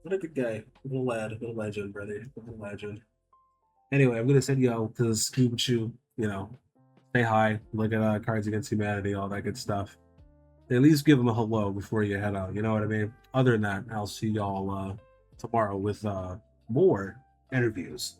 What a good guy. Little lad, little legend, brother. Little legend. Anyway, I'm gonna send you out to the Scuba Chew, say hi, look at Cards Against Humanity, all that good stuff. At least give them a hello before you head out. You know what I mean? Other than that, I'll see y'all tomorrow with more interviews.